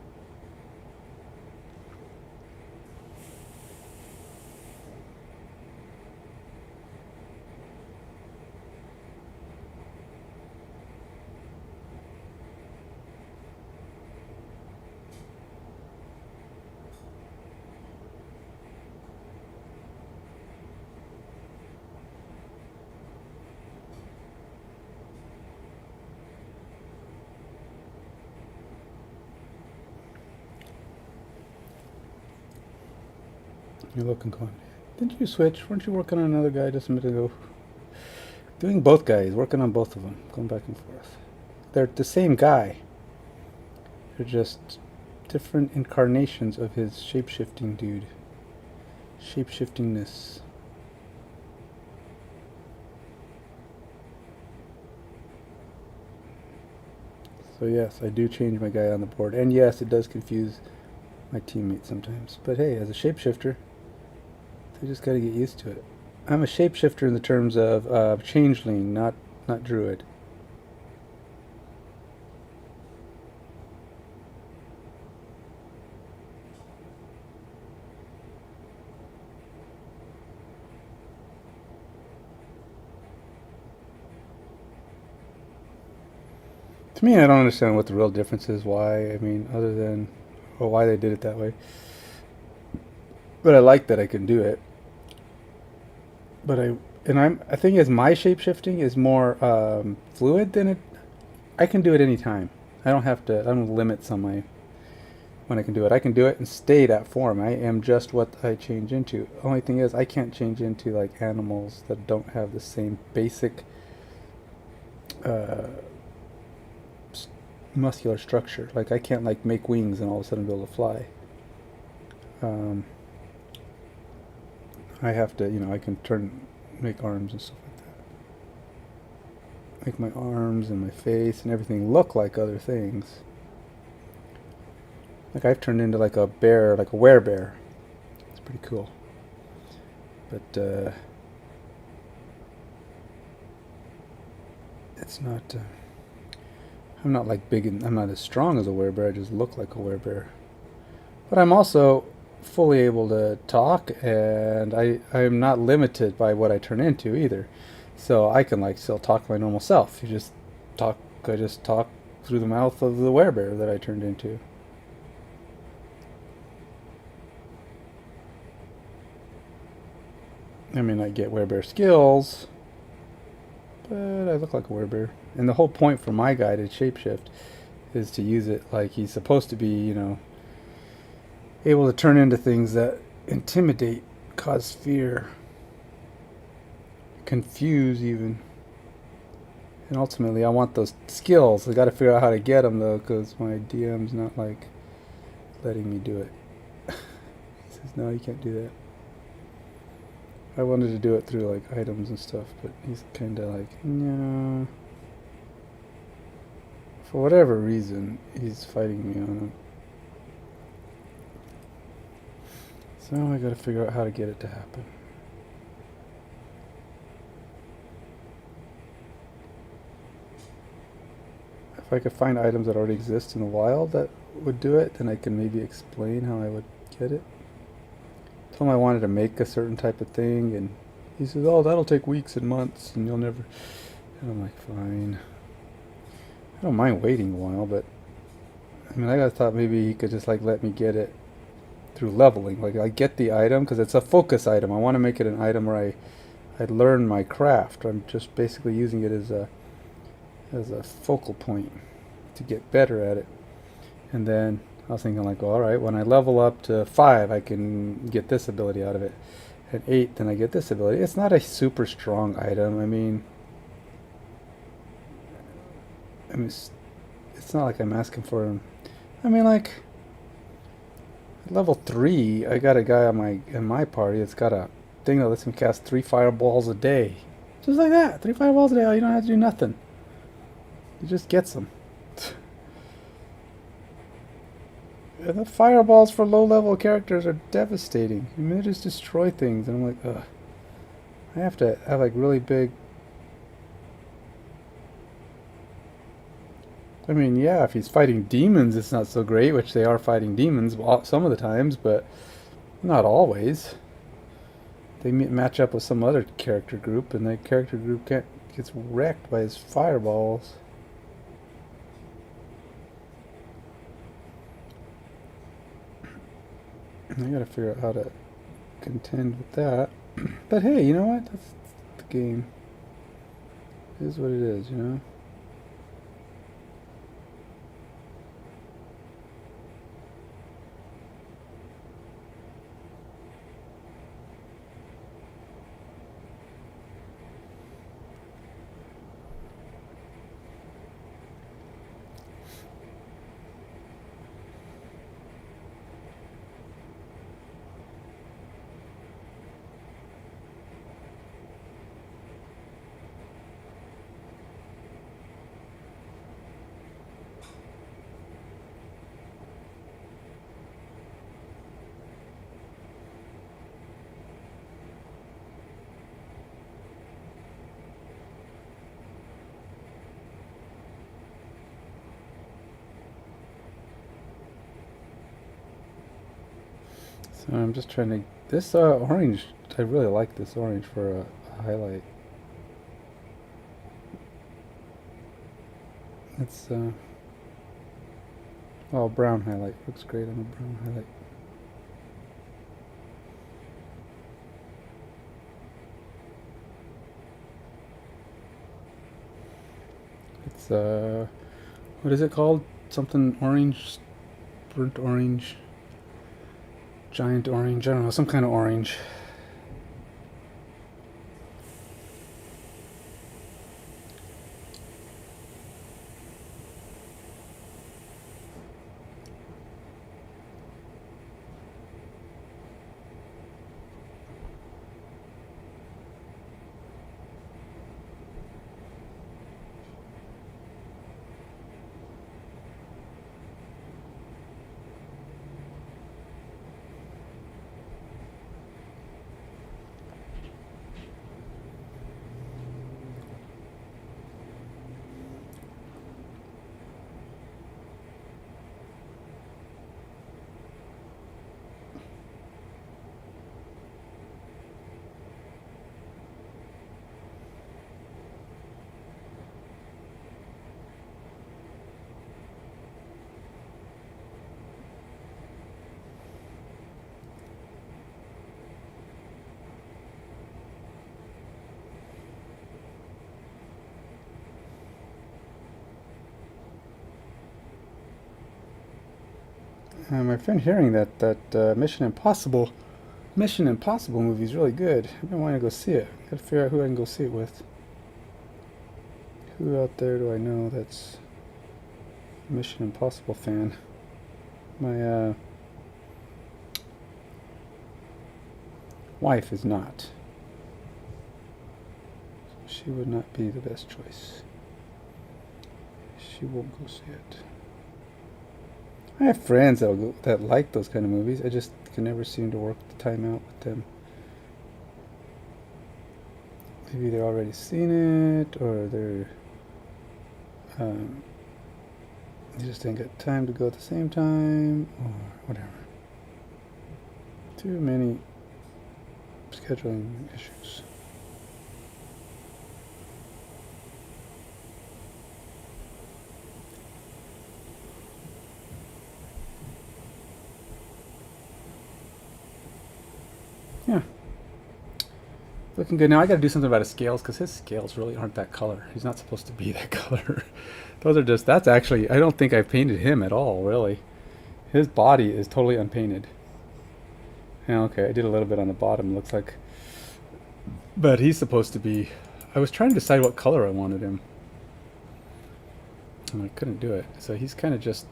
You're looking Cont. Didn't you switch? Weren't you working on another guy just a minute ago? Doing both guys, working on both of them, going back and forth. They're the same guy. They're just different incarnations of his shape-shifting dude. Shape-shiftingness. So yes, I do change my guy on the board. And yes, it does confuse my teammates sometimes. But hey, as a shapeshifter, they just gotta get used to it. I'm a shapeshifter in the terms of changeling, not druid. To me, I don't understand what the real difference is. Why? I mean, other than, well, why they did it that way. But I like that I can do it. But I think as my shape shifting is more fluid than it. I can do it anytime. I don't have to. I don't have limits on my when I can do it. I can do it and stay that form. I am just what I change into. Only thing is, I can't change into like animals that don't have the same basic muscular structure. Like I can't like make wings and all of a sudden be able to fly. I have to, I can make arms and stuff like that. Make my arms and my face and everything look like other things. Like I've turned into like a bear, like a werebear. It's pretty cool. But it's not. I'm not like big and I'm not as strong as a werebear. I just look like a werebear. But I'm also fully able to talk, and I'm not limited by what I turn into either. So I can like still talk my normal self. You just talk. I just talk through the mouth of the werebear that I turned into. I mean, I get werebear skills, but I look like a werebear. And the whole point for my guy to shapeshift is to use it like he's supposed to be, you know, able to turn into things that intimidate, cause fear, confuse even. And ultimately, I want those skills. I got to figure out how to get them though, because my DM's not like letting me do it. He says, no, you can't do that. I wanted to do it through like items and stuff, but he's kind of like, no. For whatever reason, he's fighting me on it. So I gotta figure out how to get it to happen. If I could find items that already exist in the wild that would do it, then I can maybe explain how I would get it. I told him I wanted to make a certain type of thing, and he says, oh, that'll take weeks and months, and you'll never... And I'm like, fine. I don't mind waiting a while, but... I mean, I thought maybe he could just, like, let me get it through leveling. Like, I get the item, because it's a focus item. I want to make it an item where I learn my craft. I'm just basically using it as a focal point to get better at it. And then I was thinking like, all right, when I level up to 5, I can get this ability out of it. At 8, then I get this ability. It's not a super strong item. I mean, it's not like I'm asking for him. I mean, like at level 3, I got a guy on in my party that's got a thing that lets him cast 3 fireballs a day. Just like that, 3 fireballs a day. You don't have to do nothing. He just gets them. And the fireballs for low-level characters are devastating. I mean, they just destroy things, and I'm like, ugh. I have to have like really big... I mean, yeah, if he's fighting demons, it's not so great, which they are fighting demons some of the times, but not always. They match up with some other character group, and that character group gets wrecked by his fireballs. I gotta figure out how to contend with that. But hey, you know what? That's the game. It is what it is, you know? So I'm just trying to... This orange, I really like this orange for a highlight. It's, oh, brown highlight. Looks great on a brown highlight. It's, what is it called? Something orange? Burnt orange? Giant orange? I don't know, some kind of orange. My friend hearing that Mission Impossible movie is really good. I've been wanting to go see it. Gotta figure out who I can go see it with. Who out there do I know that's a Mission Impossible fan? My wife is not. She would not be the best choice. She won't go see it. I have friends that like those kind of movies. I just can never seem to work the time out with them. Maybe they're already seen it, or they just didn't get time to go at the same time, or whatever. Too many scheduling issues. Yeah. Looking good. Now I gotta do something about his scales, because his scales really aren't that color. He's not supposed to be that color. That's actually, I don't think I painted him at all, really. His body is totally unpainted. Yeah, okay, I did a little bit on the bottom, looks like. But he's supposed to be, I was trying to decide what color I wanted him, and I couldn't do it. So he's kind of just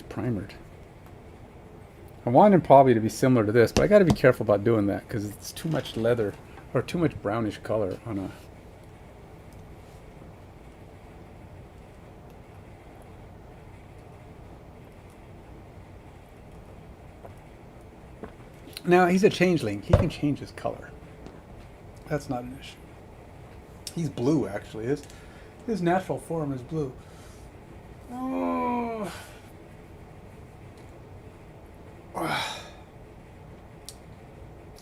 primered. I want him probably to be similar to this, but I got to be careful about doing that because it's too much leather or too much brownish color on a. Now he's a changeling. He can change his color. That's not an issue. He's blue, actually. His natural form is blue. Oh.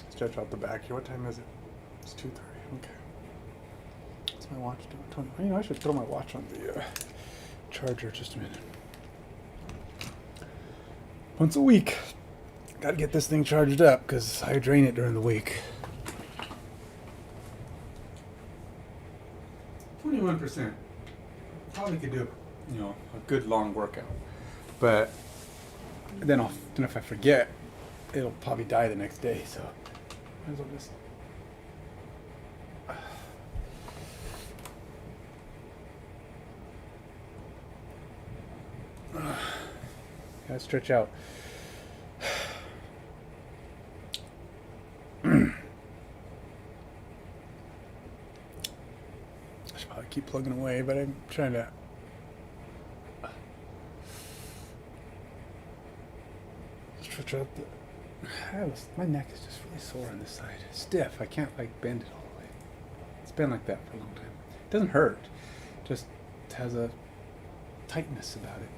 Stretch out the back here. What time is it? It's 2:30. Okay. What's my watch doing? You know, I should throw my watch on the charger just a minute. Once a week. Got to get this thing charged up because I drain it during the week. 21%. Probably could do, a good long workout. But then if I forget, it'll probably die the next day. So might as well just. Gotta stretch out. I should probably keep plugging away, but I'm trying to. Stretch out my neck is just really sore on this side. It's stiff. I can't bend it all the way. It's been like that for a long time. It doesn't hurt. Just has a tightness about it.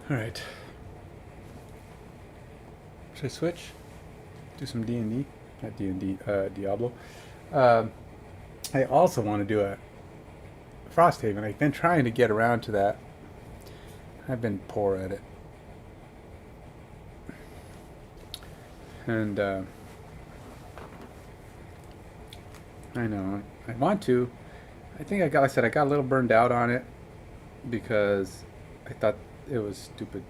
All right. Should I switch? Do some D&D? Not D&D, Diablo. I also want to do a Frosthaven. I've been trying to get around to that. I've been poor at it. And I know I want to. I think I got a little burned out on it because I thought it was stupid.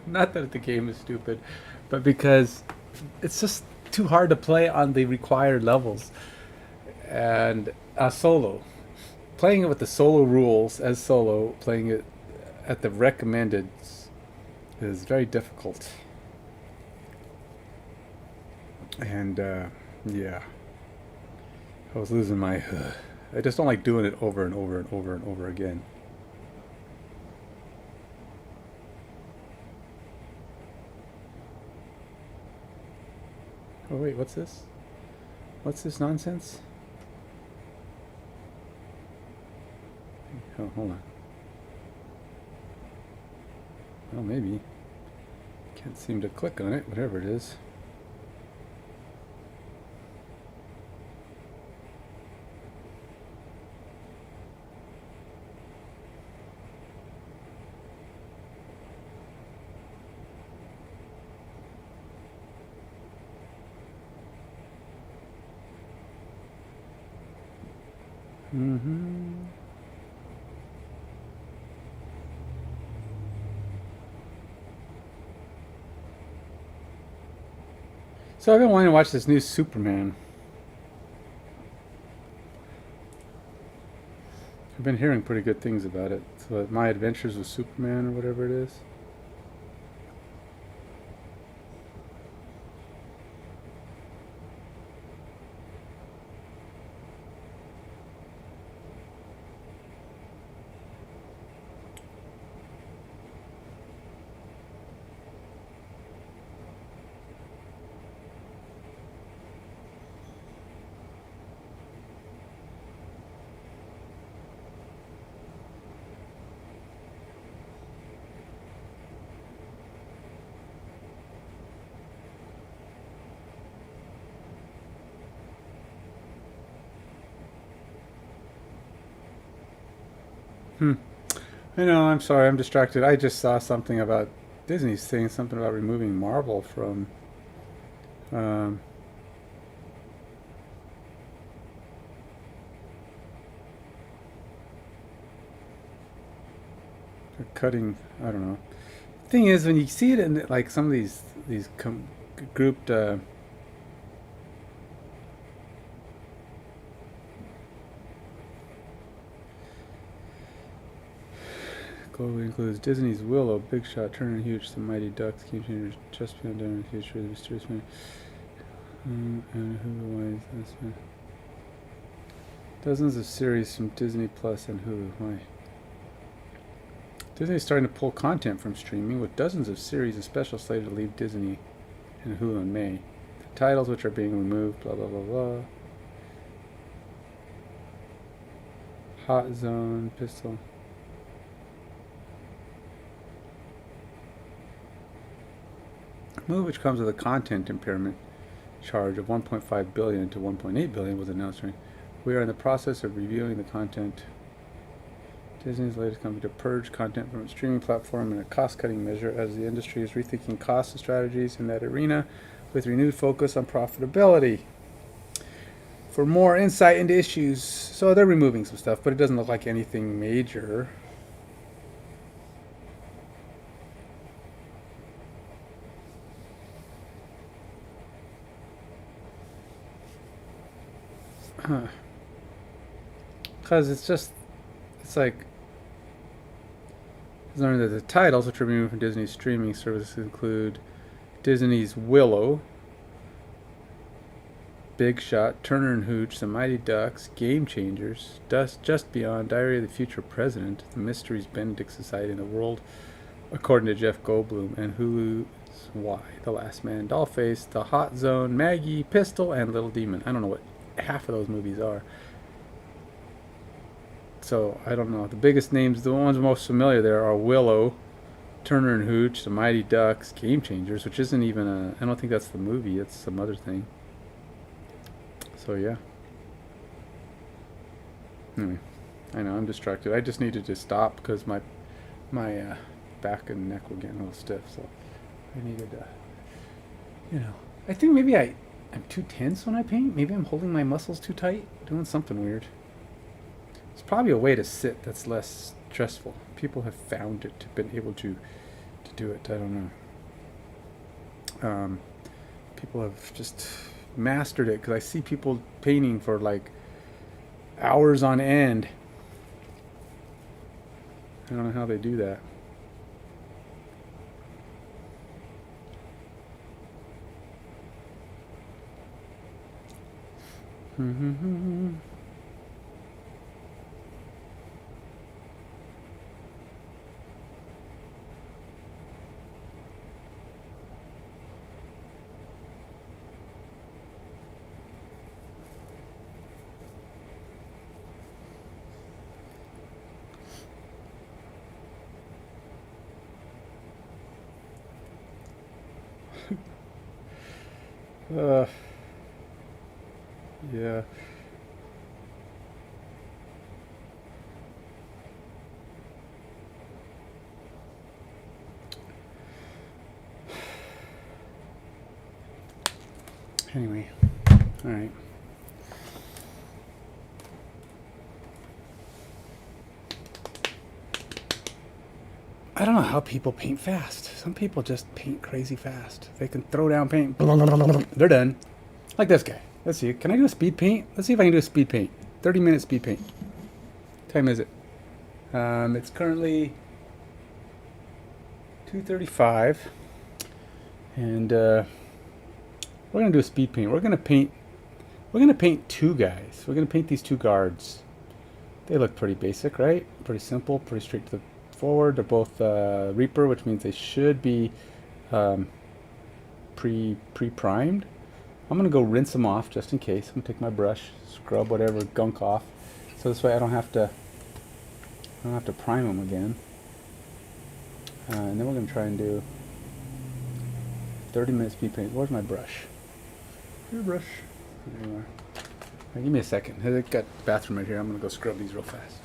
Not that the game is stupid, but because it's just too hard to play on the required levels. And solo, playing it with the solo rules as solo, playing it at the recommended is very difficult. And yeah, I was losing my. I just don't like doing it over and over and over and over again. Oh wait, what's this? What's this nonsense? Oh, hold on. Well, maybe. Can't seem to click on it, whatever it is. Mm-hmm. So I've been wanting to watch this new Superman. I've been hearing pretty good things about it. So My Adventures with Superman or whatever it is. Hmm. I know, I'm sorry, I'm distracted. I just saw something about Disney saying something about removing Marvel from um, cutting. I don't know. Thing is, when you see it in like some of these grouped globally includes Disney's Willow, Big Shot, Turner and Hooch, The Mighty Ducks, Game Changers, Just Beyond Dinner, Future, The Mysterious Man, and Hulu. Why is this? Dozens of series from Disney Plus and Hulu. Why? Disney is starting to pull content from streaming, with dozens of series and specials slated to leave Disney and Hulu in May. The titles which are being removed, blah blah blah blah. Hot Zone, Pistol. Move which comes with a content impairment charge of 1.5 billion to 1.8 billion was announced. We are in the process of reviewing the content. Disney's latest company to purge content from its streaming platform in a cost-cutting measure as the industry is rethinking costs and strategies in that arena with renewed focus on profitability. For more insight into issues, so they're removing some stuff, but it doesn't look like anything major. Because it's like, learned that the titles which are removed from Disney's streaming services include Disney's Willow, Big Shot, Turner and Hooch, The Mighty Ducks, Game Changers, Just Beyond, Diary of the Future President, The Mysteries Benedict Society in the World, according to Jeff Goldblum, and Hulu's Why, The Last Man, Dollface, The Hot Zone, Maggie, Pistol, and Little Demon. I don't know what half of those movies are. So, I don't know. The biggest names, the ones most familiar there are Willow, Turner and Hooch, The Mighty Ducks, Game Changers, which isn't even I don't think that's the movie, it's some other thing. So, yeah. Anyway, I know, I'm distracted. I just needed to stop because my back and neck were getting a little stiff, so I needed to, I think maybe I'm too tense when I paint. Maybe I'm holding my muscles too tight, doing something weird. It's probably a way to sit that's less stressful. People have found it, been able to do it. I don't know. People have just mastered it because I see people painting for like hours on end. I don't know how they do that. Yeah. Anyway, all right. I don't know how people paint fast. Some people just paint crazy fast. They can throw down paint. They're done. Like this guy. Let's see. Can I do a speed paint? Let's see if I can do a speed paint. 30-minute speed paint. What time is it? It's currently 2:35. And we're gonna do a speed paint. We're gonna paint two guys. We're gonna paint these two guards. They look pretty basic, right? Pretty simple, pretty straight to the forward. They're both Reaper, which means they should be pre-primed. I'm gonna go rinse them off just in case. I'm gonna take my brush, scrub whatever gunk off, so this way I don't have to prime them again. And then we're gonna try and do 30-minute speed paint. Where's my brush? Your brush. There you are. Right, give me a second. I got the bathroom right here. I'm gonna go scrub these real fast.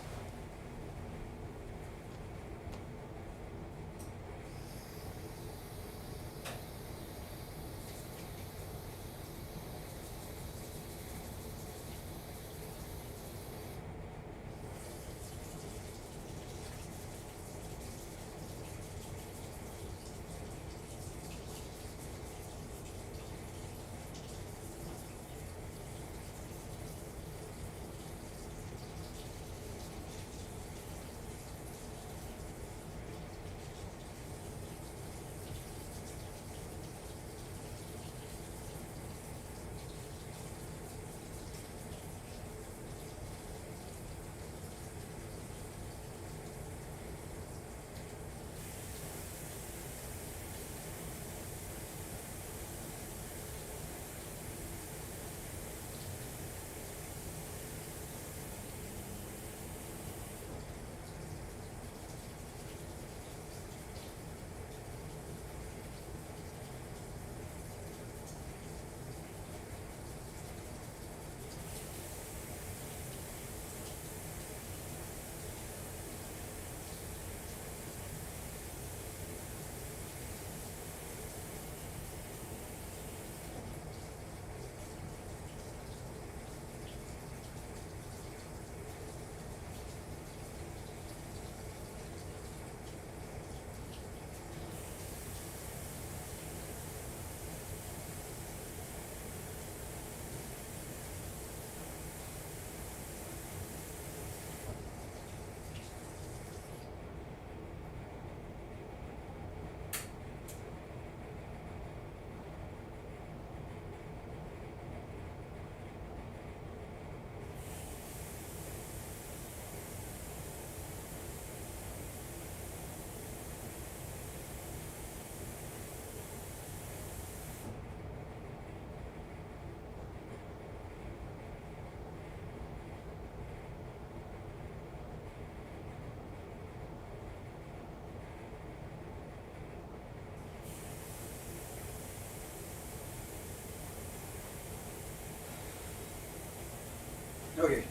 Okay,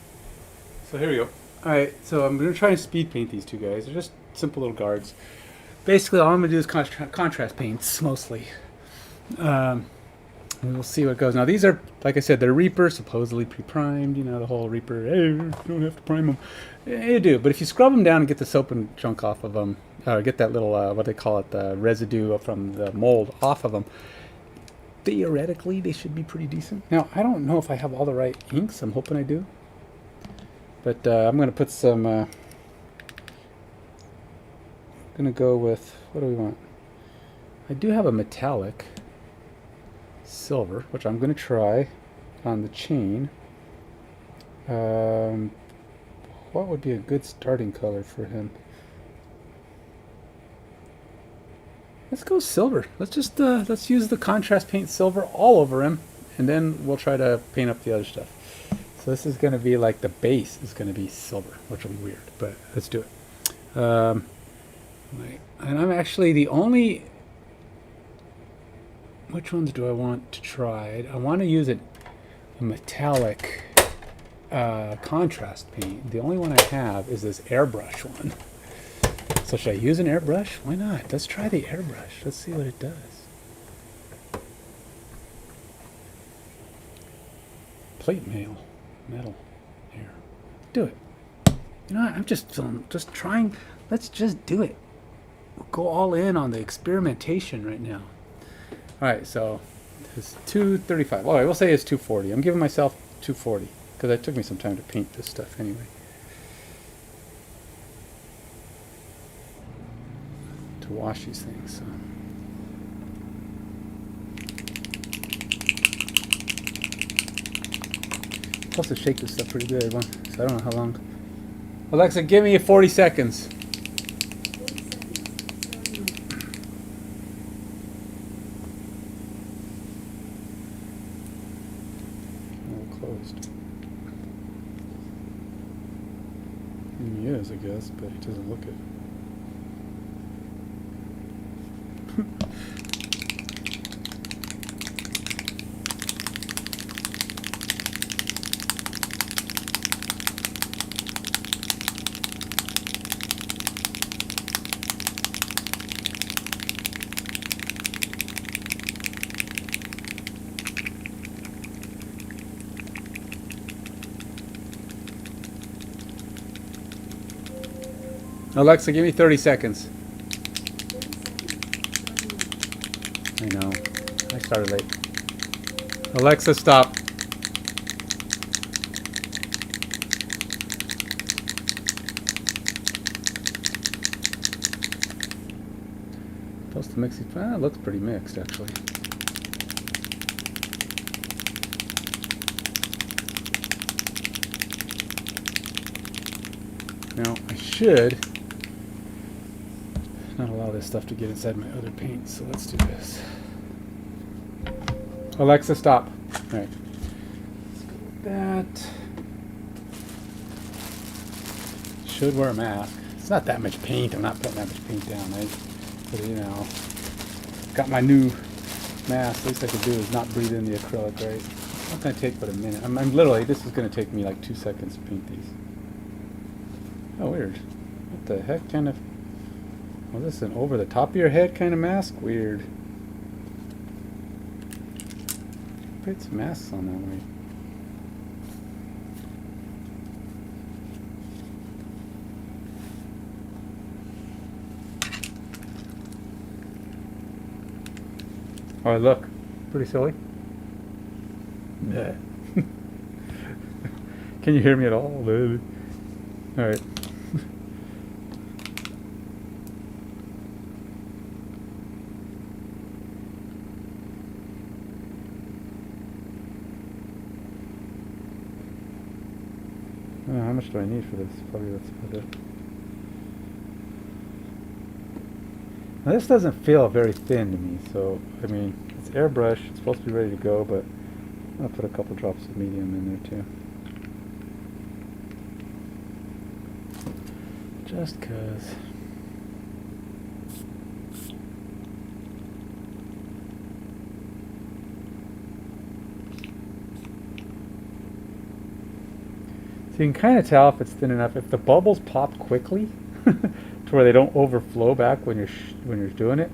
so here we go. Alright, so I'm going to try and speed paint these two guys. They're just simple little guards. Basically, all I'm going to do is contrast paints, mostly. And we'll see what goes. Now, these are, like I said, they're Reaper, supposedly pre-primed. You know, the whole Reaper, hey, you don't have to prime them. You do, but if you scrub them down and get the soap and junk off of them, get that little, what they call it, the residue from the mold off of them, theoretically, they should be pretty decent. Now, I don't know if I have all the right inks. I'm hoping I do. But I'm going to put some, I'm going to go with, what do we want? I do have a metallic silver, which I'm going to try on the chain. What would be a good starting color for him? Let's go silver. Let's just, let's use the contrast paint silver all over him, and then we'll try to paint up the other stuff. So this is going to be like the base is going to be silver, which will be weird, but let's do it. And I'm actually the only... Which ones do I want to try? I want to use a metallic contrast paint. The only one I have is this airbrush one. So should I use an airbrush? Why not? Let's try the airbrush. Let's see what it does. Plate mail. Metal. Here. Do it. You know what? I'm just trying. Let's just do it. go all in on the experimentation right now. All right, so it's 235. All right, we'll say it's 240. I'm giving myself 240 because it took me some time to paint this stuff anyway. To wash these things. So. Supposed to shake this stuff pretty good, so I don't know how long. Alexa, give me 40 seconds. 40 seconds. Oh, closed. He is, I guess, but he doesn't look it. Alexa, give me 30 seconds. 30 seconds. I know. I started late. Alexa, stop. Supposed to mix it. Ah, it looks pretty mixed, actually. Now, I should not allow this stuff to get inside my other paint, so let's do this. Alexa, stop. All right. Let's go with that. Should wear a mask. It's not that much paint. I'm not putting that much paint down. But you know, got my new mask. Least I could do is not breathe in the acrylic, right? It's not going to take but a minute. I'm literally, this is going to take me like 2 seconds to paint these. Oh, weird. What the heck kind of... Was this an over the top of your head kind of mask? Weird. Put some masks on that way. Oh, look. Pretty silly. Yeah. Can you hear me at all, baby? Alright. How much do I need for this? Probably that's about it. Now this doesn't feel very thin to me, so I mean it's airbrush, it's supposed to be ready to go, but I'm gonna put a couple drops of medium in there too. Just cause. So you can kind of tell if it's thin enough. If the bubbles pop quickly, to where they don't overflow back when you're doing it,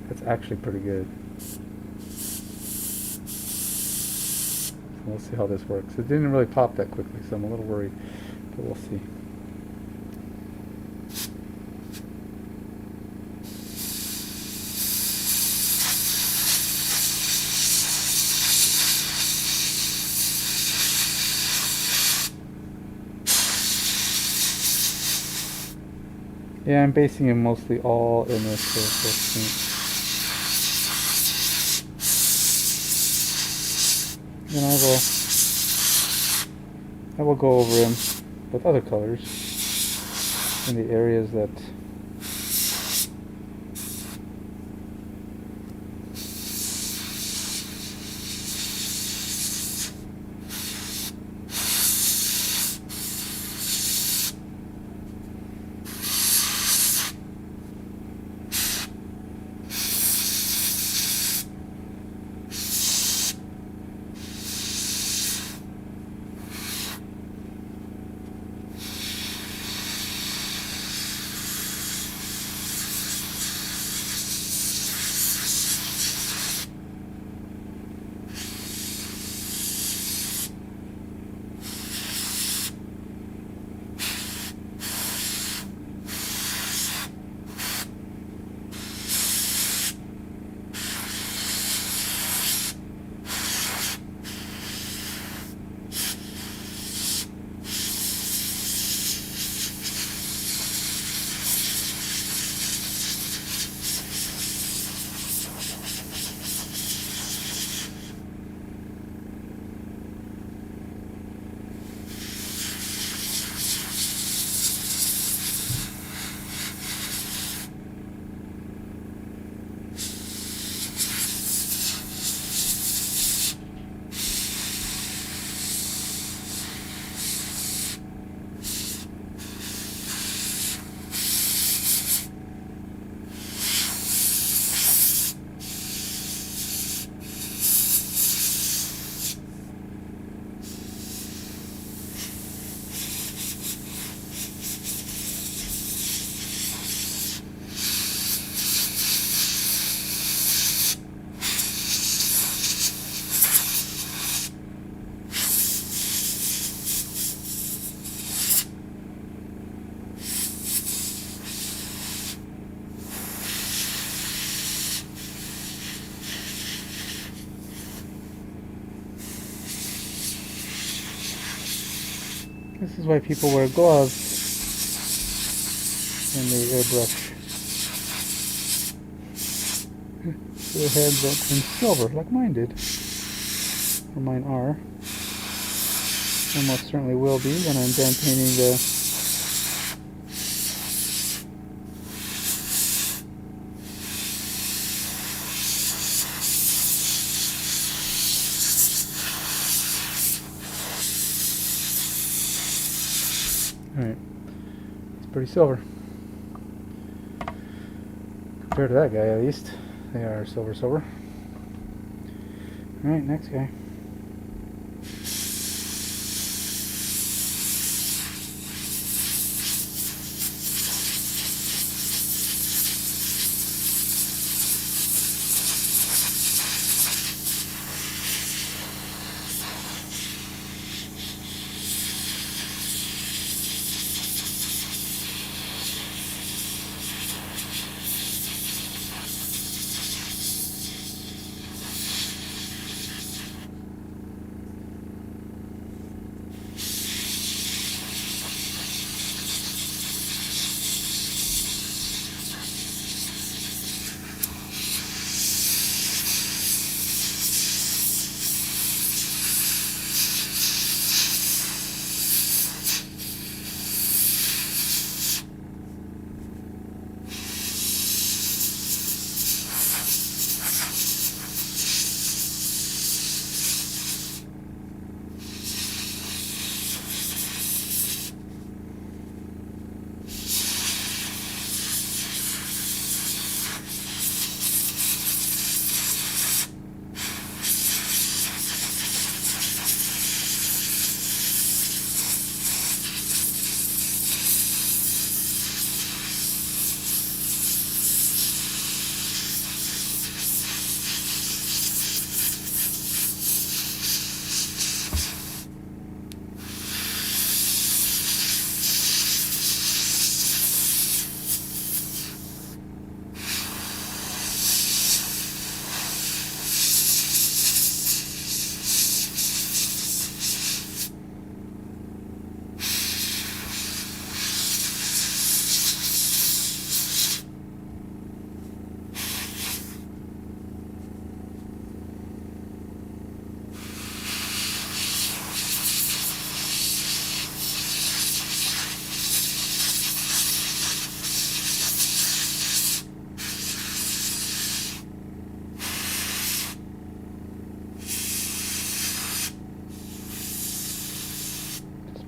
that's actually pretty good. So we'll see how this works. It didn't really pop that quickly, so I'm a little worried, but we'll see. Yeah, I'm basing it mostly all in this paint. Then I will go over him with other colors in the areas that This is why people wear gloves when they airbrush. So their hands don't turn silver like mine did. Or mine are. Almost certainly will be when I'm done painting the Alright. It's pretty silver. Compared to that guy at least. They are silver. Alright, next guy.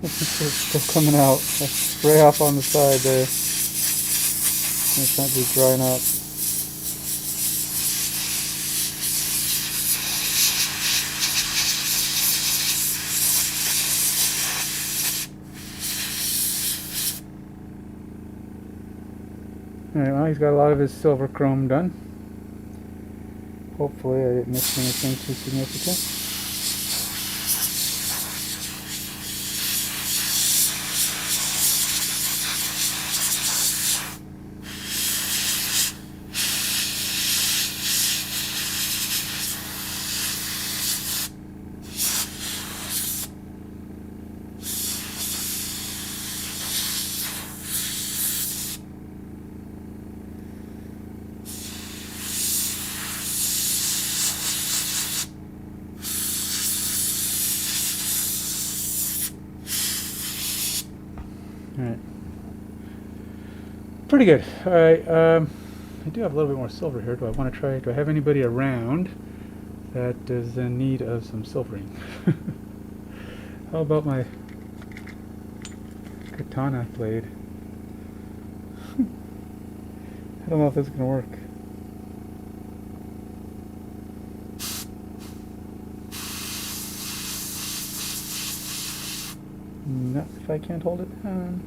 It's still coming out. That's spray off on the side there. It's not just drying up. Alright, well, he's got a lot of his silver chrome done. Hopefully I didn't miss anything too significant. Alright. Pretty good. Alright, I do have a little bit more silver here. Do I want to try? Do I have anybody around that is in need of some silvering? How about my katana blade? I don't know if this is going to work. Not if I can't hold it down.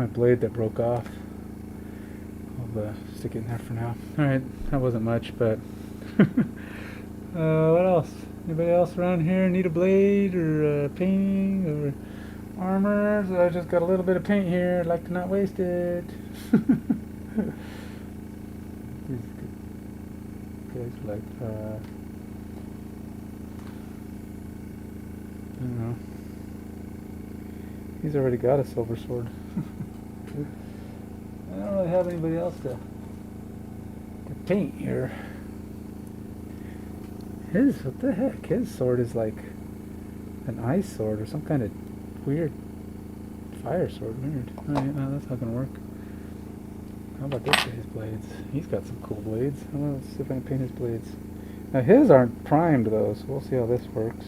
my blade that broke off. I'll stick it in there for now. Alright, that wasn't much, but... what else? Anybody else around here need a blade or painting or armor? So I just got a little bit of paint here. I'd like to not waste it. These guys are like, I don't know. He's already got a silver sword. I don't really have anybody else to paint here. What the heck? His sword is like an ice sword or some kind of weird fire sword. Weird. Alright, well, that's not gonna work. How about this guy's blades? He's got some cool blades. Well, let's see if I can paint his blades. Now his aren't primed though, so we'll see how this works.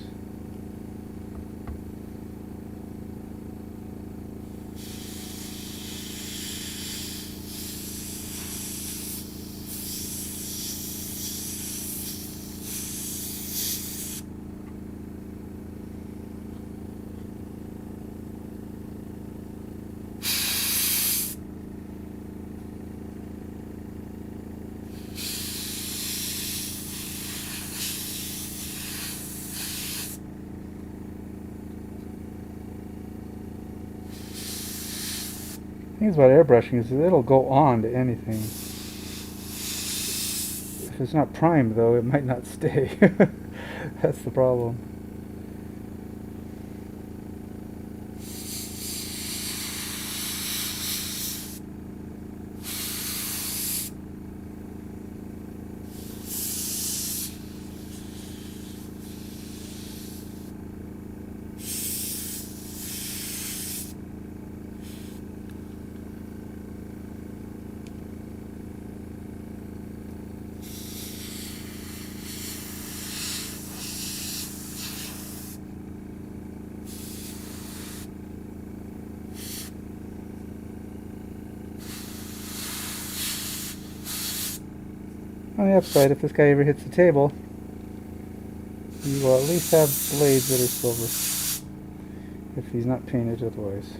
The thing about airbrushing is it'll go on to anything. If it's not primed though, it might not stay. That's the problem. On the upside, if this guy ever hits the table, he will at least have blades that are silver. If he's not painted otherwise.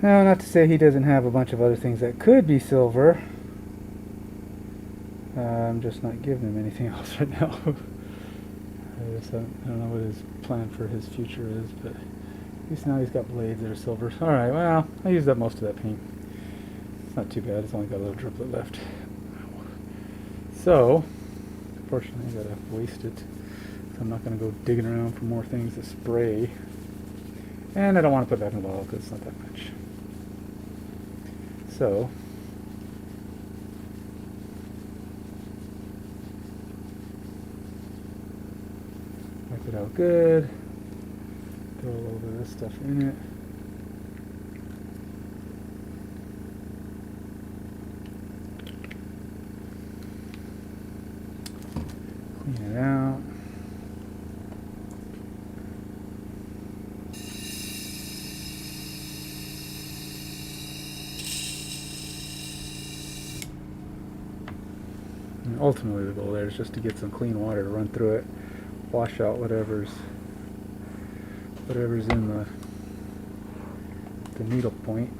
Now, not to say he doesn't have a bunch of other things that could be silver. I'm just not giving him anything else right now. I don't know what his plan for his future is, but at least now he's got blades that are silver. Alright, well, I used up most of that paint. It's not too bad, it's only got a little driplet left. So, unfortunately I gotta waste it. So I'm not gonna go digging around for more things to spray. And I don't want to put that in the bottle because it's not that much. So, wipe it out good. Throw a little bit of this stuff in it. Clean it out. And ultimately the goal there is just to get some clean water to run through it, wash out whatever's in the needle point.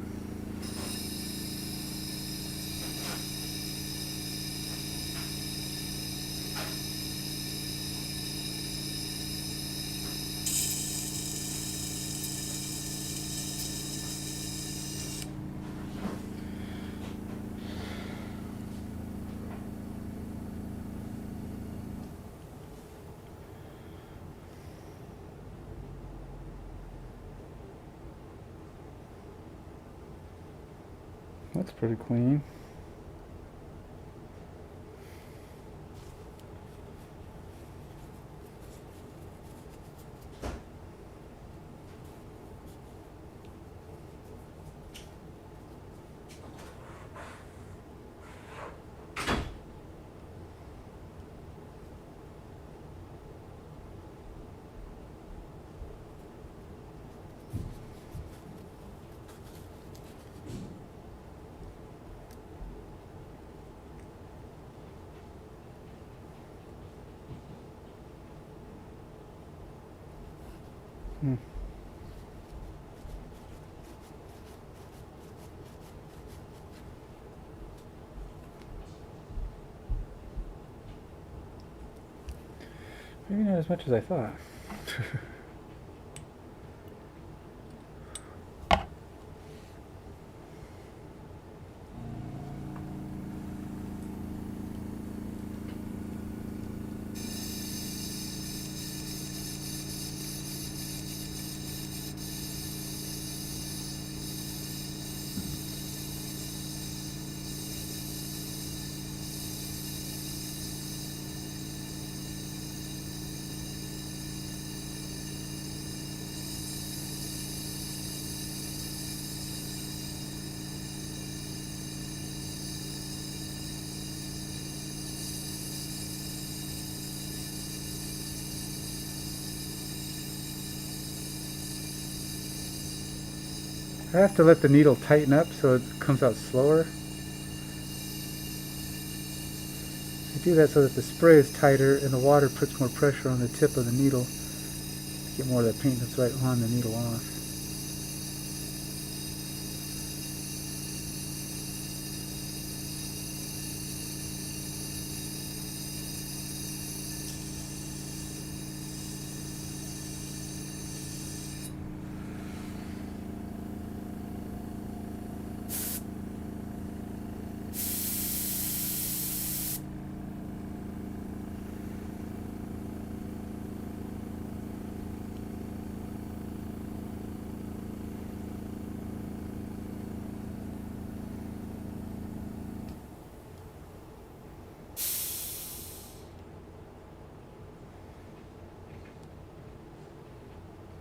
That's pretty clean. Hmm. Maybe not as much as I thought. I have to let the needle tighten up so it comes out slower. I do that so that the spray is tighter and the water puts more pressure on the tip of the needle to get more of the paint that's right on the needle off.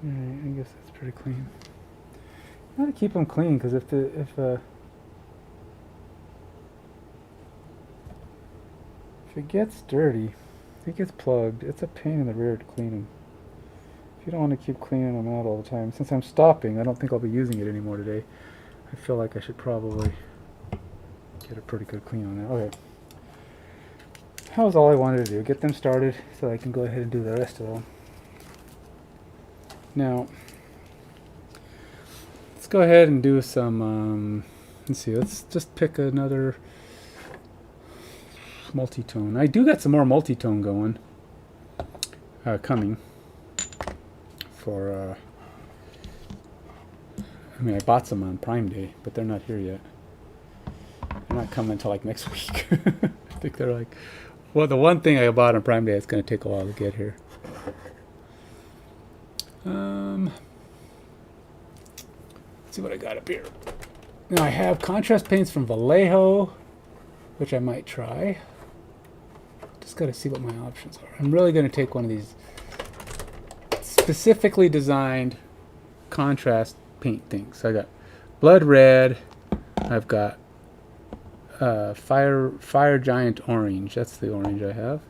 Alright, I guess that's pretty clean. You gotta keep them clean because if it gets dirty, if it gets plugged, it's a pain in the rear to clean them. If you don't want to keep cleaning them out all the time, since I'm stopping, I don't think I'll be using it anymore today. I feel like I should probably get a pretty good clean on that. Okay. That was all I wanted to do. Get them started so I can go ahead and do the rest of them. Now, let's go ahead and do some, let's see, let's just pick another multi-tone. I do got some more multi-tone going, coming for, I mean, I bought some on Prime Day, but they're not here yet. They're not coming until like next week. I think they're like, well, the one thing I bought on Prime Day is going to take a while to get here. Let's see what I got up here. Now I have contrast paints from Vallejo, which I might try. Just got to see what my options are. I'm really going to take one of these specifically designed contrast paint things. So I got Blood Red. I've got Fire Giant Orange. That's the orange I have.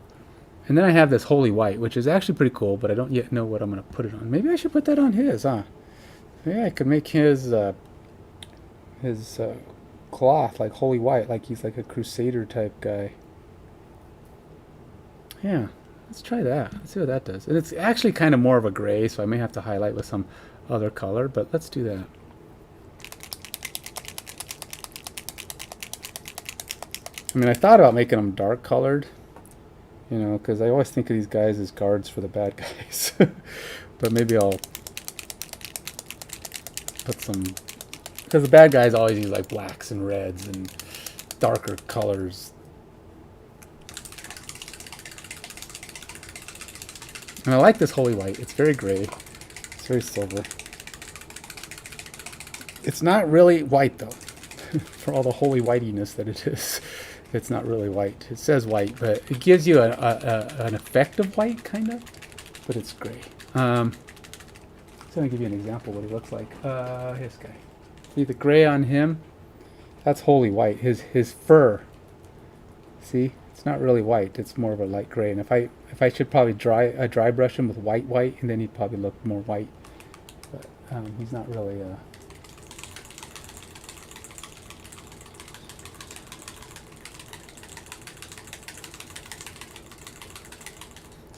And then I have this Holy White, which is actually pretty cool, but I don't yet know what I'm going to put it on. Maybe I should put that on his, huh? Maybe I could make his cloth like Holy White, like he's like a Crusader type guy. Yeah, let's try that. Let's see what that does. And it's actually kind of more of a gray, so I may have to highlight with some other color, but let's do that. I mean, I thought about making them dark colored, you know, because I always think of these guys as guards for the bad guys. But maybe I'll put some, because the bad guys always use like blacks and reds and darker colors. And I like this Holy White. It's very gray. It's very silver. It's not really white though, for all the holy whitiness that it is. It's not really white. It says white, but it gives you an effect of white, kind of, but it's gray. So I'm going to give you an example of what he looks like. This guy. See the gray on him? That's Holy White. His fur. See? It's not really white. It's more of a light gray. And if I should probably dry brush him with white, and then he'd probably look more white. But he's not really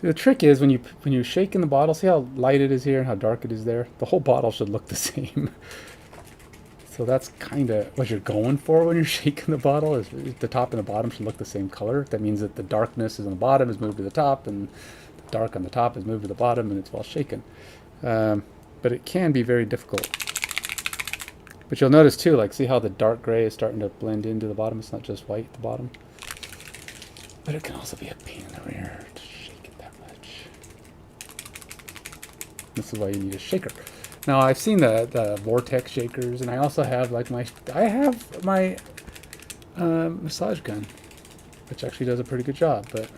See, the trick is when you shake in the bottle, see how light it is here and how dark it is there? The whole bottle should look the same. So that's kind of what you're going for when you're shaking the bottle. Is the top and the bottom should look the same color. That means that the darkness is on the bottom is moved to the top, and the dark on the top is moved to the bottom, and it's well shaken. But it can be very difficult. But you'll notice too, like, see how the dark gray is starting to blend into the bottom? It's not just white at the bottom. But it can also be a pain in the rear to shake it that much. This is why you need a shaker. Now, I've seen the vortex shakers, and I also have like my massage gun, which actually does a pretty good job. But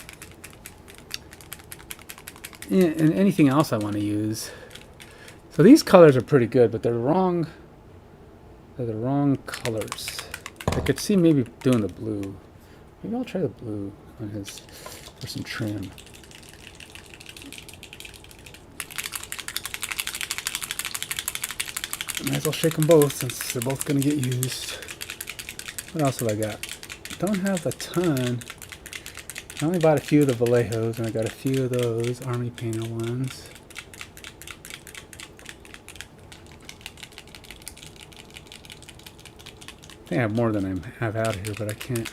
and anything else I want to use. So these colors are pretty good, but they're wrong. They're the wrong colors. I could see maybe doing the blue. Maybe I'll try the blue on his for some trim. Might as well shake them both since they're both going to get used. What else have I got? Don't have a ton. I only bought a few of the Vallejos, and I got a few of those Army Painter ones. I think I have more than I have out here, but I can't.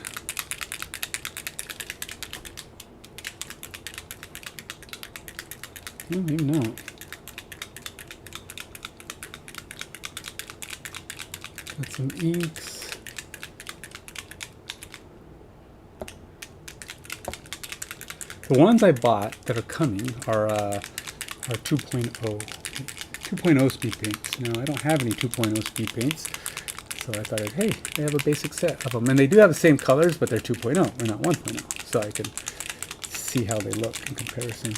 Well, maybe not. Got some inks. The ones I bought that are coming are 2.0 speed paints. Now, I don't have any 2.0 speed paints, so I thought, hey, they have a basic set of them. And they do have the same colors, but they're 2.0. They're not 1.0. So I can see how they look in comparison.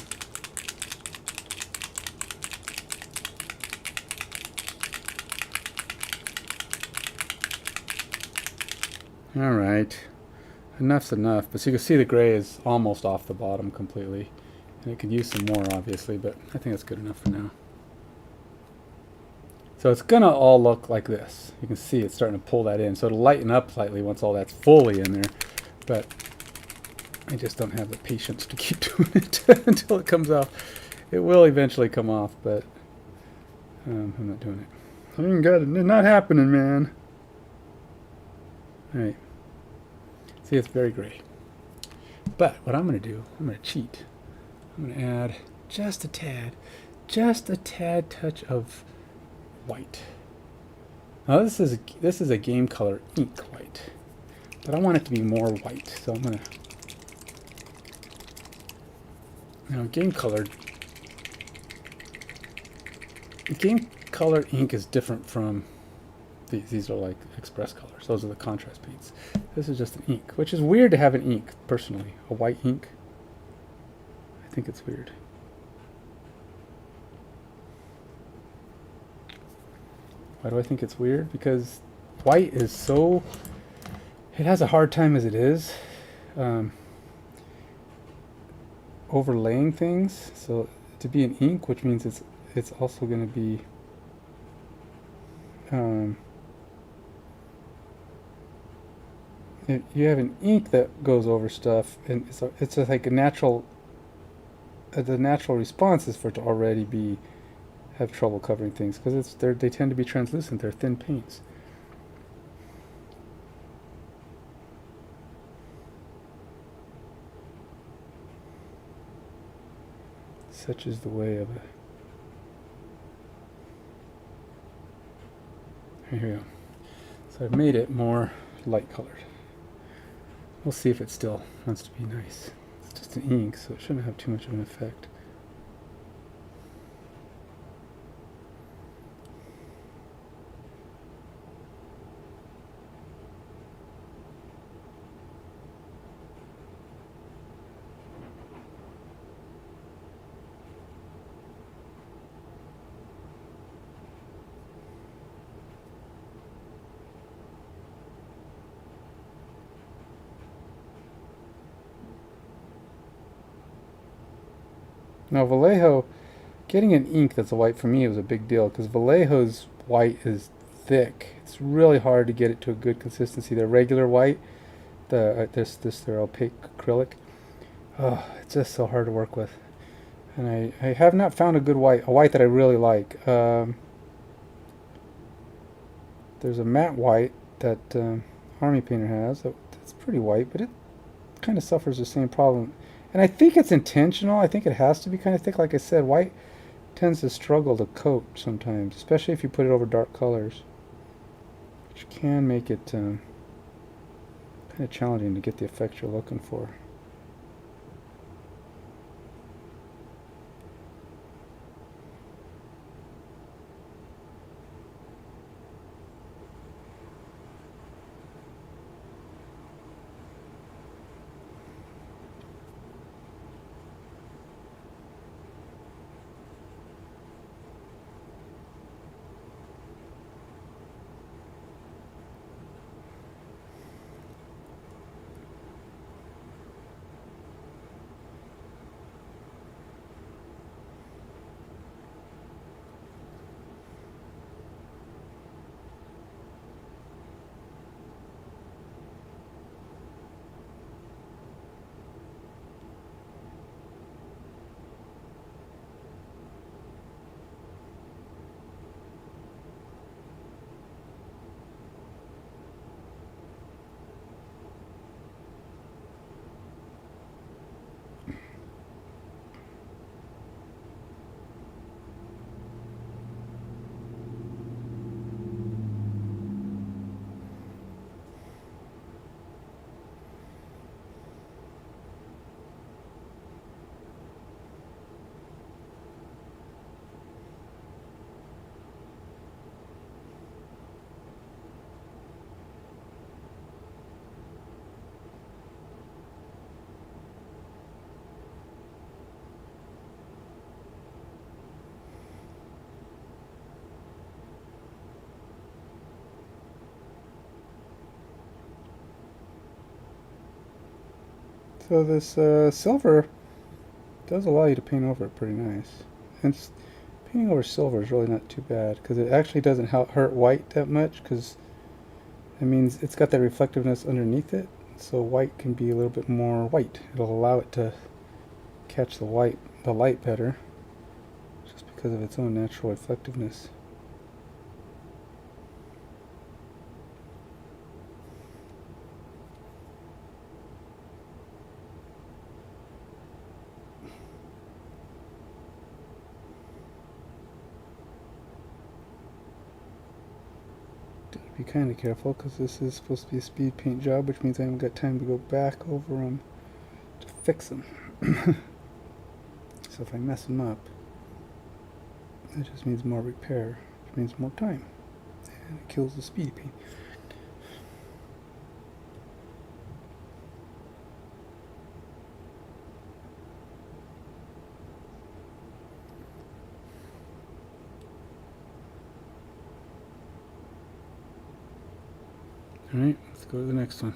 All right. Enough's enough. But so you can see the gray is almost off the bottom completely. And it could use some more, obviously, but I think that's good enough for now. So it's going to all look like this. You can see it's starting to pull that in. So it'll lighten up slightly once all that's fully in there. But I just don't have the patience to keep doing it until it comes off. It will eventually come off, but I'm not doing it. I ain't got it. It's not happening, man. All right. See, it's very gray. But what I'm going to do, I'm going to cheat. I'm going to add just a tad touch of white. Now this is a game color ink white, but I want it to be more white. So I'm going to, game color ink is different from these. These are like express colors. Those are the contrast paints. This is just an ink, which is weird to have an ink, personally. A white ink. I think it's weird. Why do I think it's weird? Because white is so... It has a hard time as it is overlaying things. So to be an ink, which means it's also going to be... you have an ink that goes over stuff, and it's just like a natural. The natural response is for it to already have trouble covering things because they tend to be translucent. They're thin paints. Such is the way of it. Here we go. So I've made it more light colored. We'll see if it still wants to be nice. It's just an ink, so it shouldn't have too much of an effect. Now Vallejo, getting an ink that's a white for me was a big deal because Vallejo's white is thick. It's really hard to get it to a good consistency. The regular white, their opaque acrylic, oh, it's just so hard to work with. And I have not found a good white, a white that I really like. There's a matte white that Army Painter has. It's pretty white, but it kind of suffers the same problem. And I think it's intentional. I think it has to be kind of thick. Like I said, white tends to struggle to coat sometimes, especially if you put it over dark colors, which can make it kind of challenging to get the effect you're looking for. So this silver does allow you to paint over it pretty nice. And painting over silver is really not too bad because it actually doesn't hurt white that much because it means it's got that reflectiveness underneath it. So white can be a little bit more white. It'll allow it to catch the light better just because of its own natural reflectiveness. Be kind of careful because this is supposed to be a speed paint job, which means I haven't got time to go back over them to fix them. So if I mess them up, it just means more repair, which means more time, and it kills the speed paint. Alright, let's go to the next one.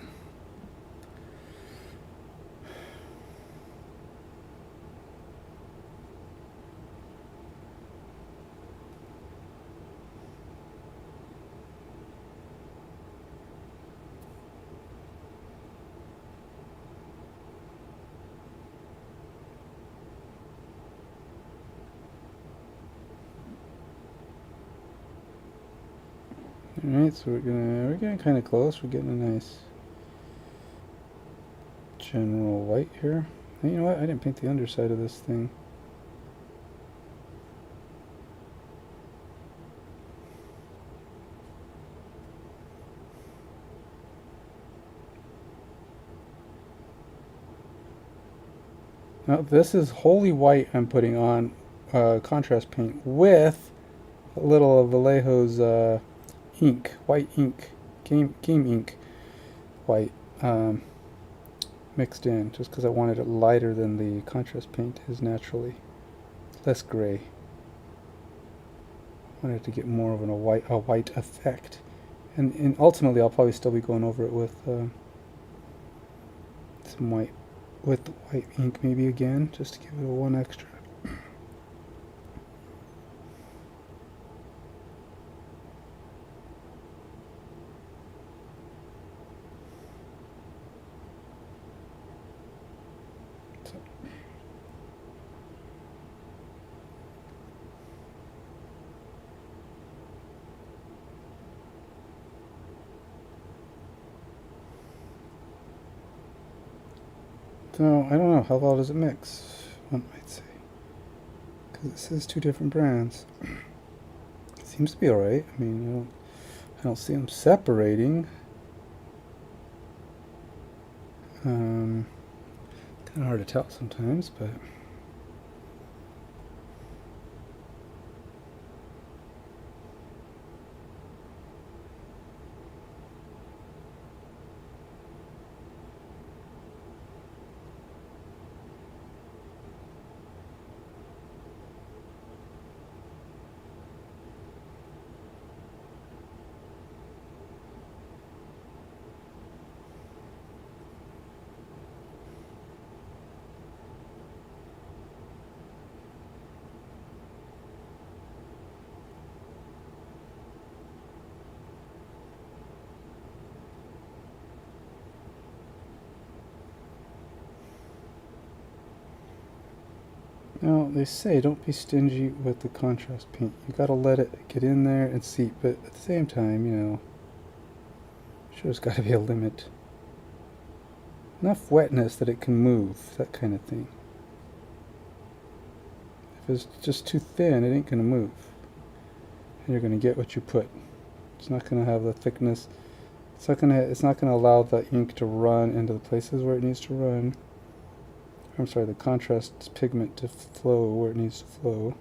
Alright, so we're getting kind of close. We're getting a nice general white here. And you know what? I didn't paint the underside of this thing. Now this is wholly white I'm putting on contrast paint with a little of Vallejo's ink, white ink, game ink white mixed in, just because I wanted it lighter than the contrast paint is naturally, less gray. I wanted to get more of a white effect, and ultimately I'll probably still be going over it with some white, with the white ink maybe again, just to give it a one extra. So I don't know, how well does it mix, one might say. Because it says two different brands. It seems to be alright. I mean, I don't see them separating. Kind of hard to tell sometimes, but... Now, they say don't be stingy with the contrast paint. You gotta let it get in there and seep, but at the same time, you know, sure there's gotta be a limit. Enough wetness that it can move, that kind of thing. If it's just too thin, it ain't gonna move. And you're gonna get what you put. It's not gonna have the thickness. It's not gonna allow the ink to run into the places where it needs to run. I'm sorry, the contrast pigment to flow where it needs to flow.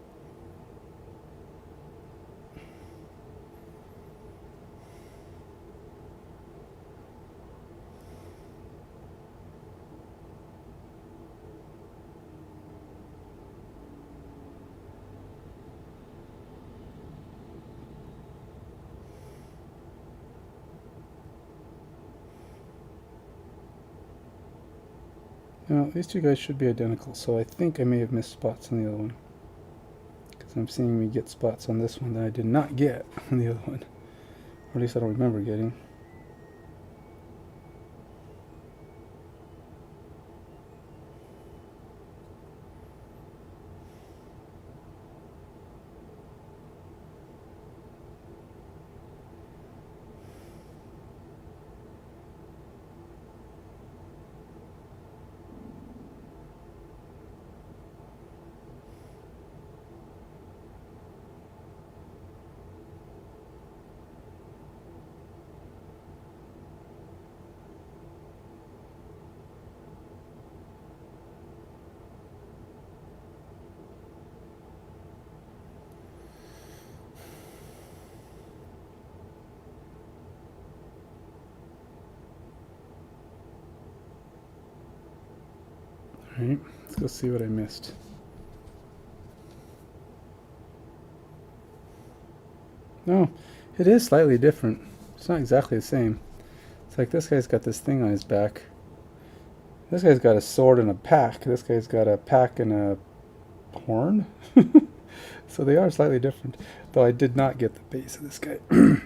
Now, these two guys should be identical, so I think I may have missed spots on the other one. Because I'm seeing me get spots on this one that I did not get on the other one. Or at least I don't remember getting. Alright, let's go see what I missed. No, it is slightly different. It's not exactly the same. It's like this guy's got this thing on his back. This guy's got a sword and a pack. This guy's got a pack and a horn. So they are slightly different. Though I did not get the base of this guy. I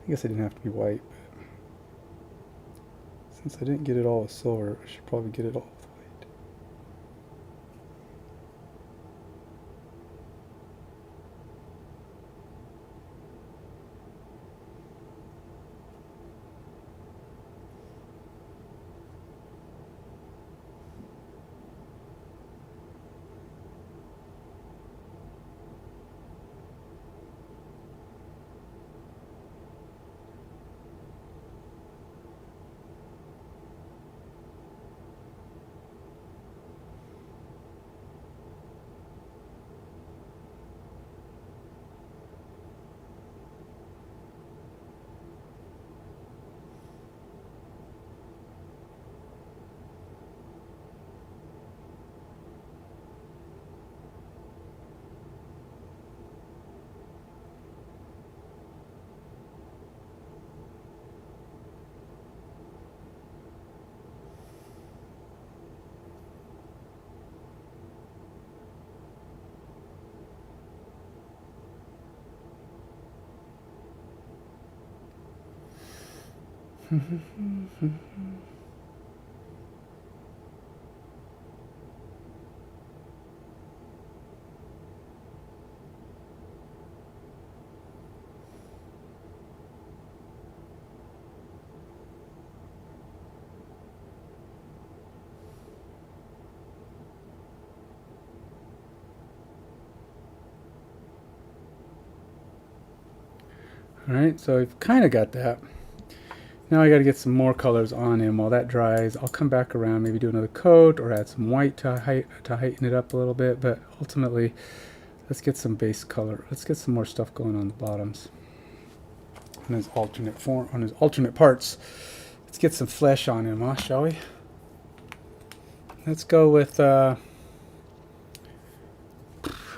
guess I didn't have to be white. But since I didn't get it all with silver, I should probably get it all with white. Alright, so I've kind of got that. Now I got to get some more colors on him. While that dries, I'll come back around, maybe do another coat or add some white to heighten it up a little bit. But ultimately, let's get some base color. Let's get some more stuff going on the bottoms. On his alternate form, on his alternate parts. Let's get some flesh on him, huh, shall we? Let's go with, I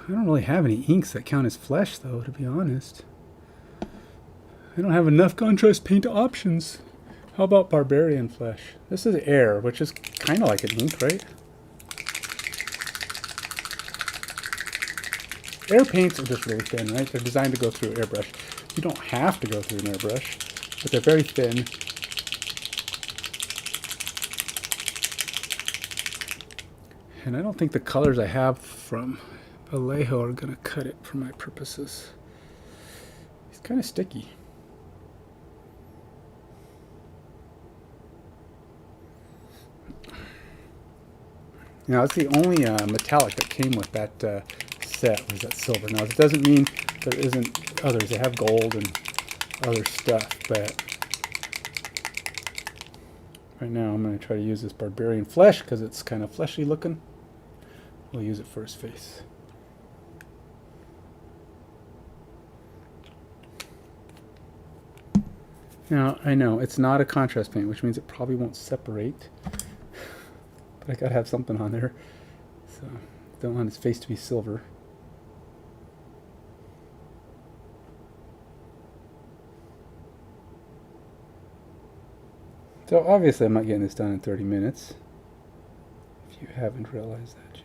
don't really have any inks that count as flesh, though, to be honest. I don't have enough contrast paint options. How about Barbarian Flesh? This is air, which is kind of like an ink, right? Air paints are just really thin, right? They're designed to go through airbrush. You don't have to go through an airbrush, but they're very thin. And I don't think the colors I have from Vallejo are going to cut it for my purposes. It's kind of sticky. Now, it's the only metallic that came with that set was that silver. Now, it doesn't mean there isn't others. They have gold and other stuff, but right now I'm going to try to use this Barbarian Flesh because it's kind of fleshy looking. We'll use it for his face. Now, I know it's not a contrast paint, which means it probably won't separate. But I gotta have something on there. So, don't want his face to be silver. So, obviously, I'm not getting this done in 30 minutes. If you haven't realized that yet.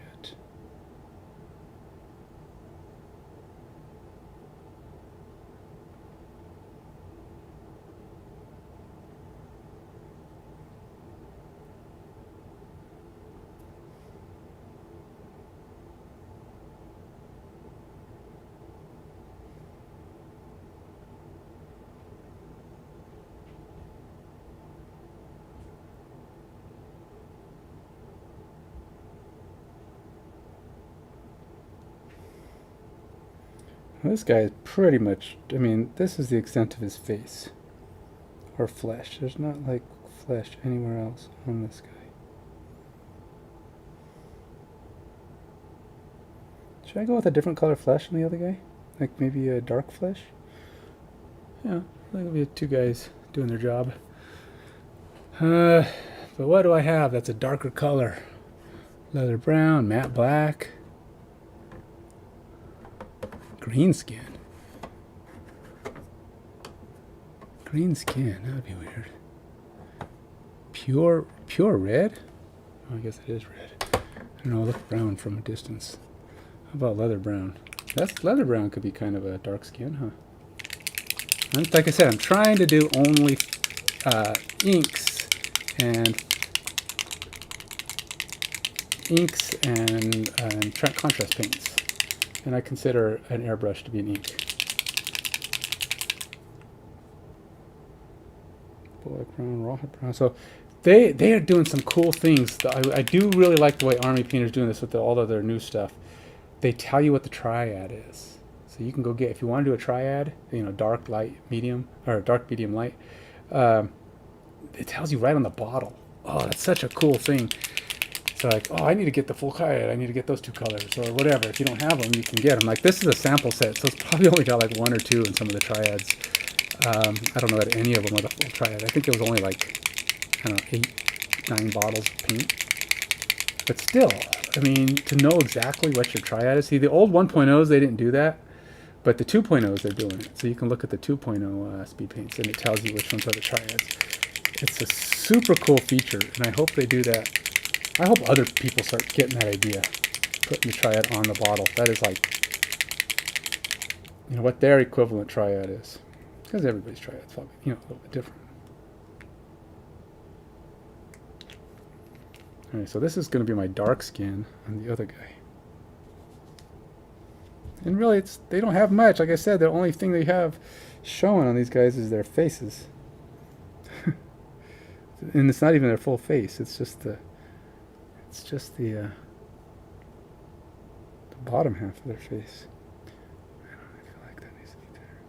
This guy is pretty much, I mean, this is the extent of his face. Or flesh. There's not like flesh anywhere else on this guy. Should I go with a different color flesh than the other guy? Like maybe a dark flesh? Yeah, I think it'll be two guys doing their job. But what do I have that's a darker color? Leather brown, matte black. Green skin. Green skin, that would be weird. Pure red? Oh, I guess it is red. I don't know, look brown from a distance. How about leather brown? That's leather brown could be kind of a dark skin, huh? And like I said, I'm trying to do only inks and contrast paints. And I consider an airbrush to be an ink. Black brown, rawhide brown. So they are doing some cool things. I do really like the way Army Painter's doing this with all of their new stuff. They tell you what the triad is. So you can go get, if you want to do a triad, you know, dark, light, medium, or dark, medium, light, it tells you right on the bottle. Oh, that's such a cool thing. So like, oh, I need to get the full triad. I need to get those two colors or whatever. If you don't have them, you can get them. Like this is a sample set, so it's probably only got like one or two in some of the triads. I don't know that any of them are the full triad. I think it was only like, I don't know, 8, 9 bottles of paint. But still, I mean, to know exactly what your triad is. See, the old 1.0s, they didn't do that. But the 2.0s, they're doing it. So you can look at the 2.0 speed paints, and it tells you which ones are the triads. It's a super cool feature, and I hope they do that. I hope other people start getting that idea, putting the triad on the bottle. That is like, you know, what their equivalent triad is. Because everybody's triad's probably, you know, a little bit different. Alright, so this is going to be my dark skin on the other guy. And really, they don't have much. Like I said, the only thing they have showing on these guys is their faces. And it's not even their full face. It's just the bottom half of their face. I don't know, I feel like that needs to be there.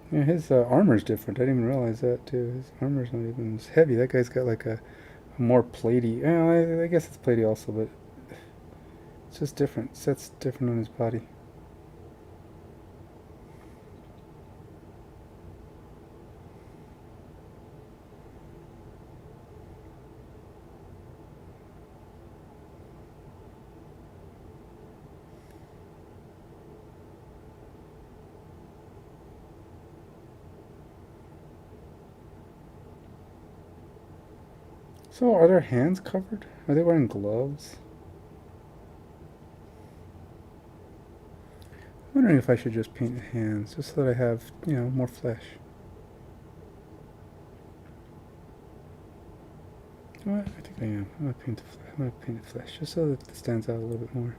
Yeah, his armor's different. I didn't even realize that too. His armor's not even as heavy. That guy's got like a more platey. I guess it's platey also, but it's just different. It sets different on his body. So are their hands covered? Are they wearing gloves? I'm wondering if I should just paint the hands, just so that I have, more flesh. You know what? I think I am. I'm gonna paint the flesh, just so that it stands out a little bit more.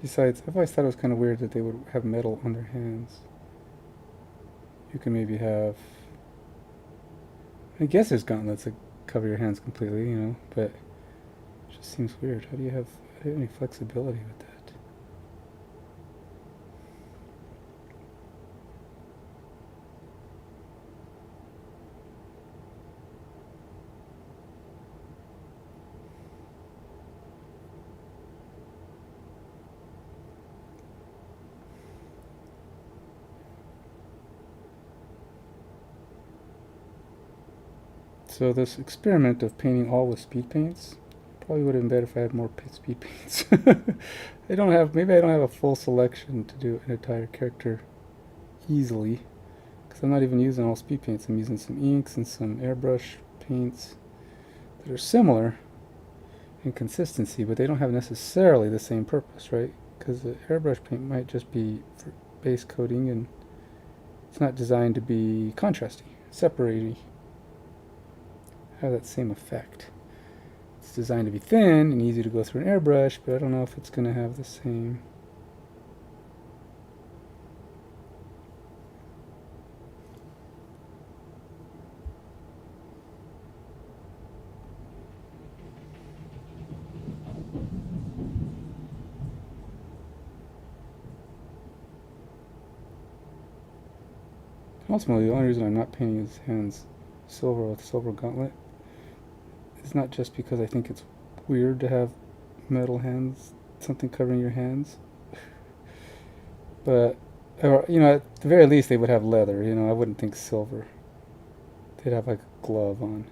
Besides, I've always thought it was kind of weird that they would have metal on their hands. You can maybe have, I guess there's gauntlets that cover your hands completely, but it just seems weird. How do you have any flexibility with that? So this experiment of painting all with speed paints probably would have been better if I had more speed paints. Maybe I don't have a full selection to do an entire character easily, because I'm not even using all speed paints. I'm using some inks and some airbrush paints that are similar in consistency, but they don't have necessarily the same purpose, right? Because the airbrush paint might just be for base coating, and it's not designed to be contrasty, separating, have that same effect. It's designed to be thin and easy to go through an airbrush, but I don't know if it's going to have the same. Ultimately, the only reason I'm not painting his hands silver with silver gauntlet is not just because I think it's weird to have metal hands, something covering your hands, but at the very least they would have leather. I wouldn't think silver. They'd have like a glove on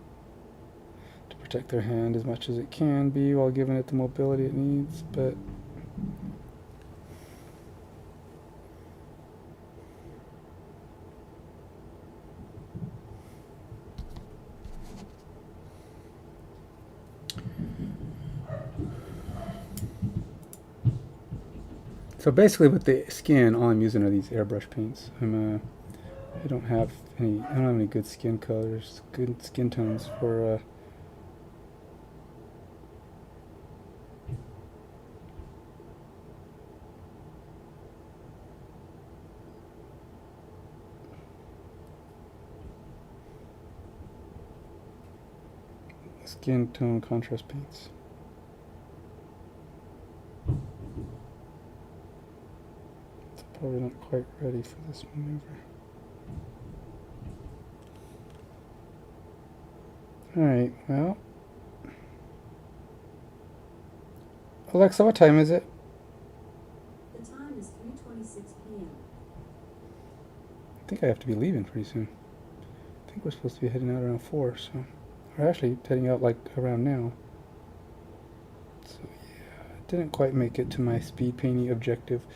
to protect their hand as much as it can be while giving it the mobility it needs, but so basically with the skin, all I'm using are these airbrush paints. I don't have any good skin colors, good skin tones for skin tone contrast paints. It's probably not quite ready for this maneuver. Alright, well. Alexa, what time is it? The time is 3:26 p.m. I think I have to be leaving pretty soon. I think we're supposed to be heading out around 4, so. We're actually heading out like around now. So yeah, I didn't quite make it to my speed painting objective,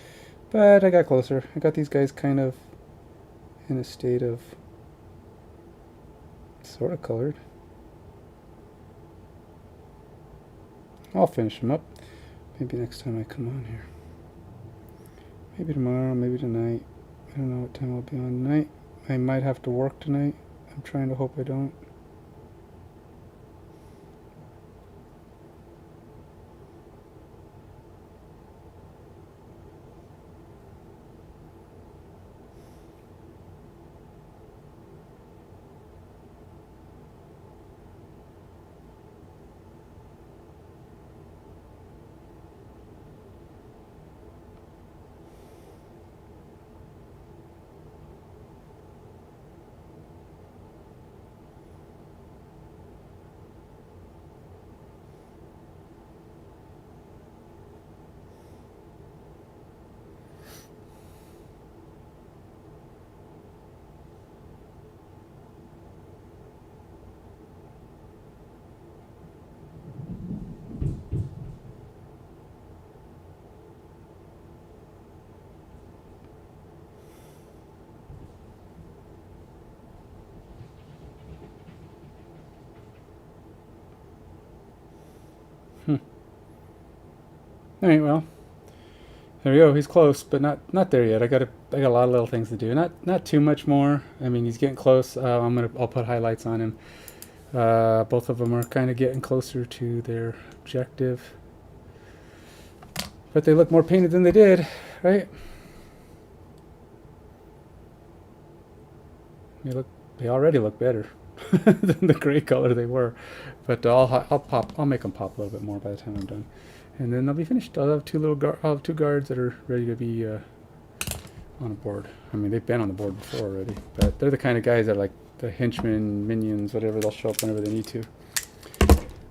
but I got closer. I got these guys kind of in a state of sort of colored. I'll finish them up. Maybe next time I come on here. Maybe tomorrow, maybe tonight. I don't know what time I'll be on tonight. I might have to work tonight. I'm trying to hope I don't. All right, well, there we go. He's close, but not there yet. I got a lot of little things to do. Not too much more. I mean, he's getting close. I'll put highlights on him. Both of them are kind of getting closer to their objective, but they look more painted than they did, right? They already look better than the gray color they were, but I'll make them pop a little bit more by the time I'm done, and then they'll be finished. I'll have two guards that are ready to be on a board. I mean, they've been on the board before already, but they're the kind of guys that are like the henchmen, minions, whatever. They'll show up whenever they need to.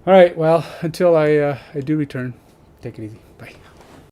All right, well, until I do return, take it easy. Bye.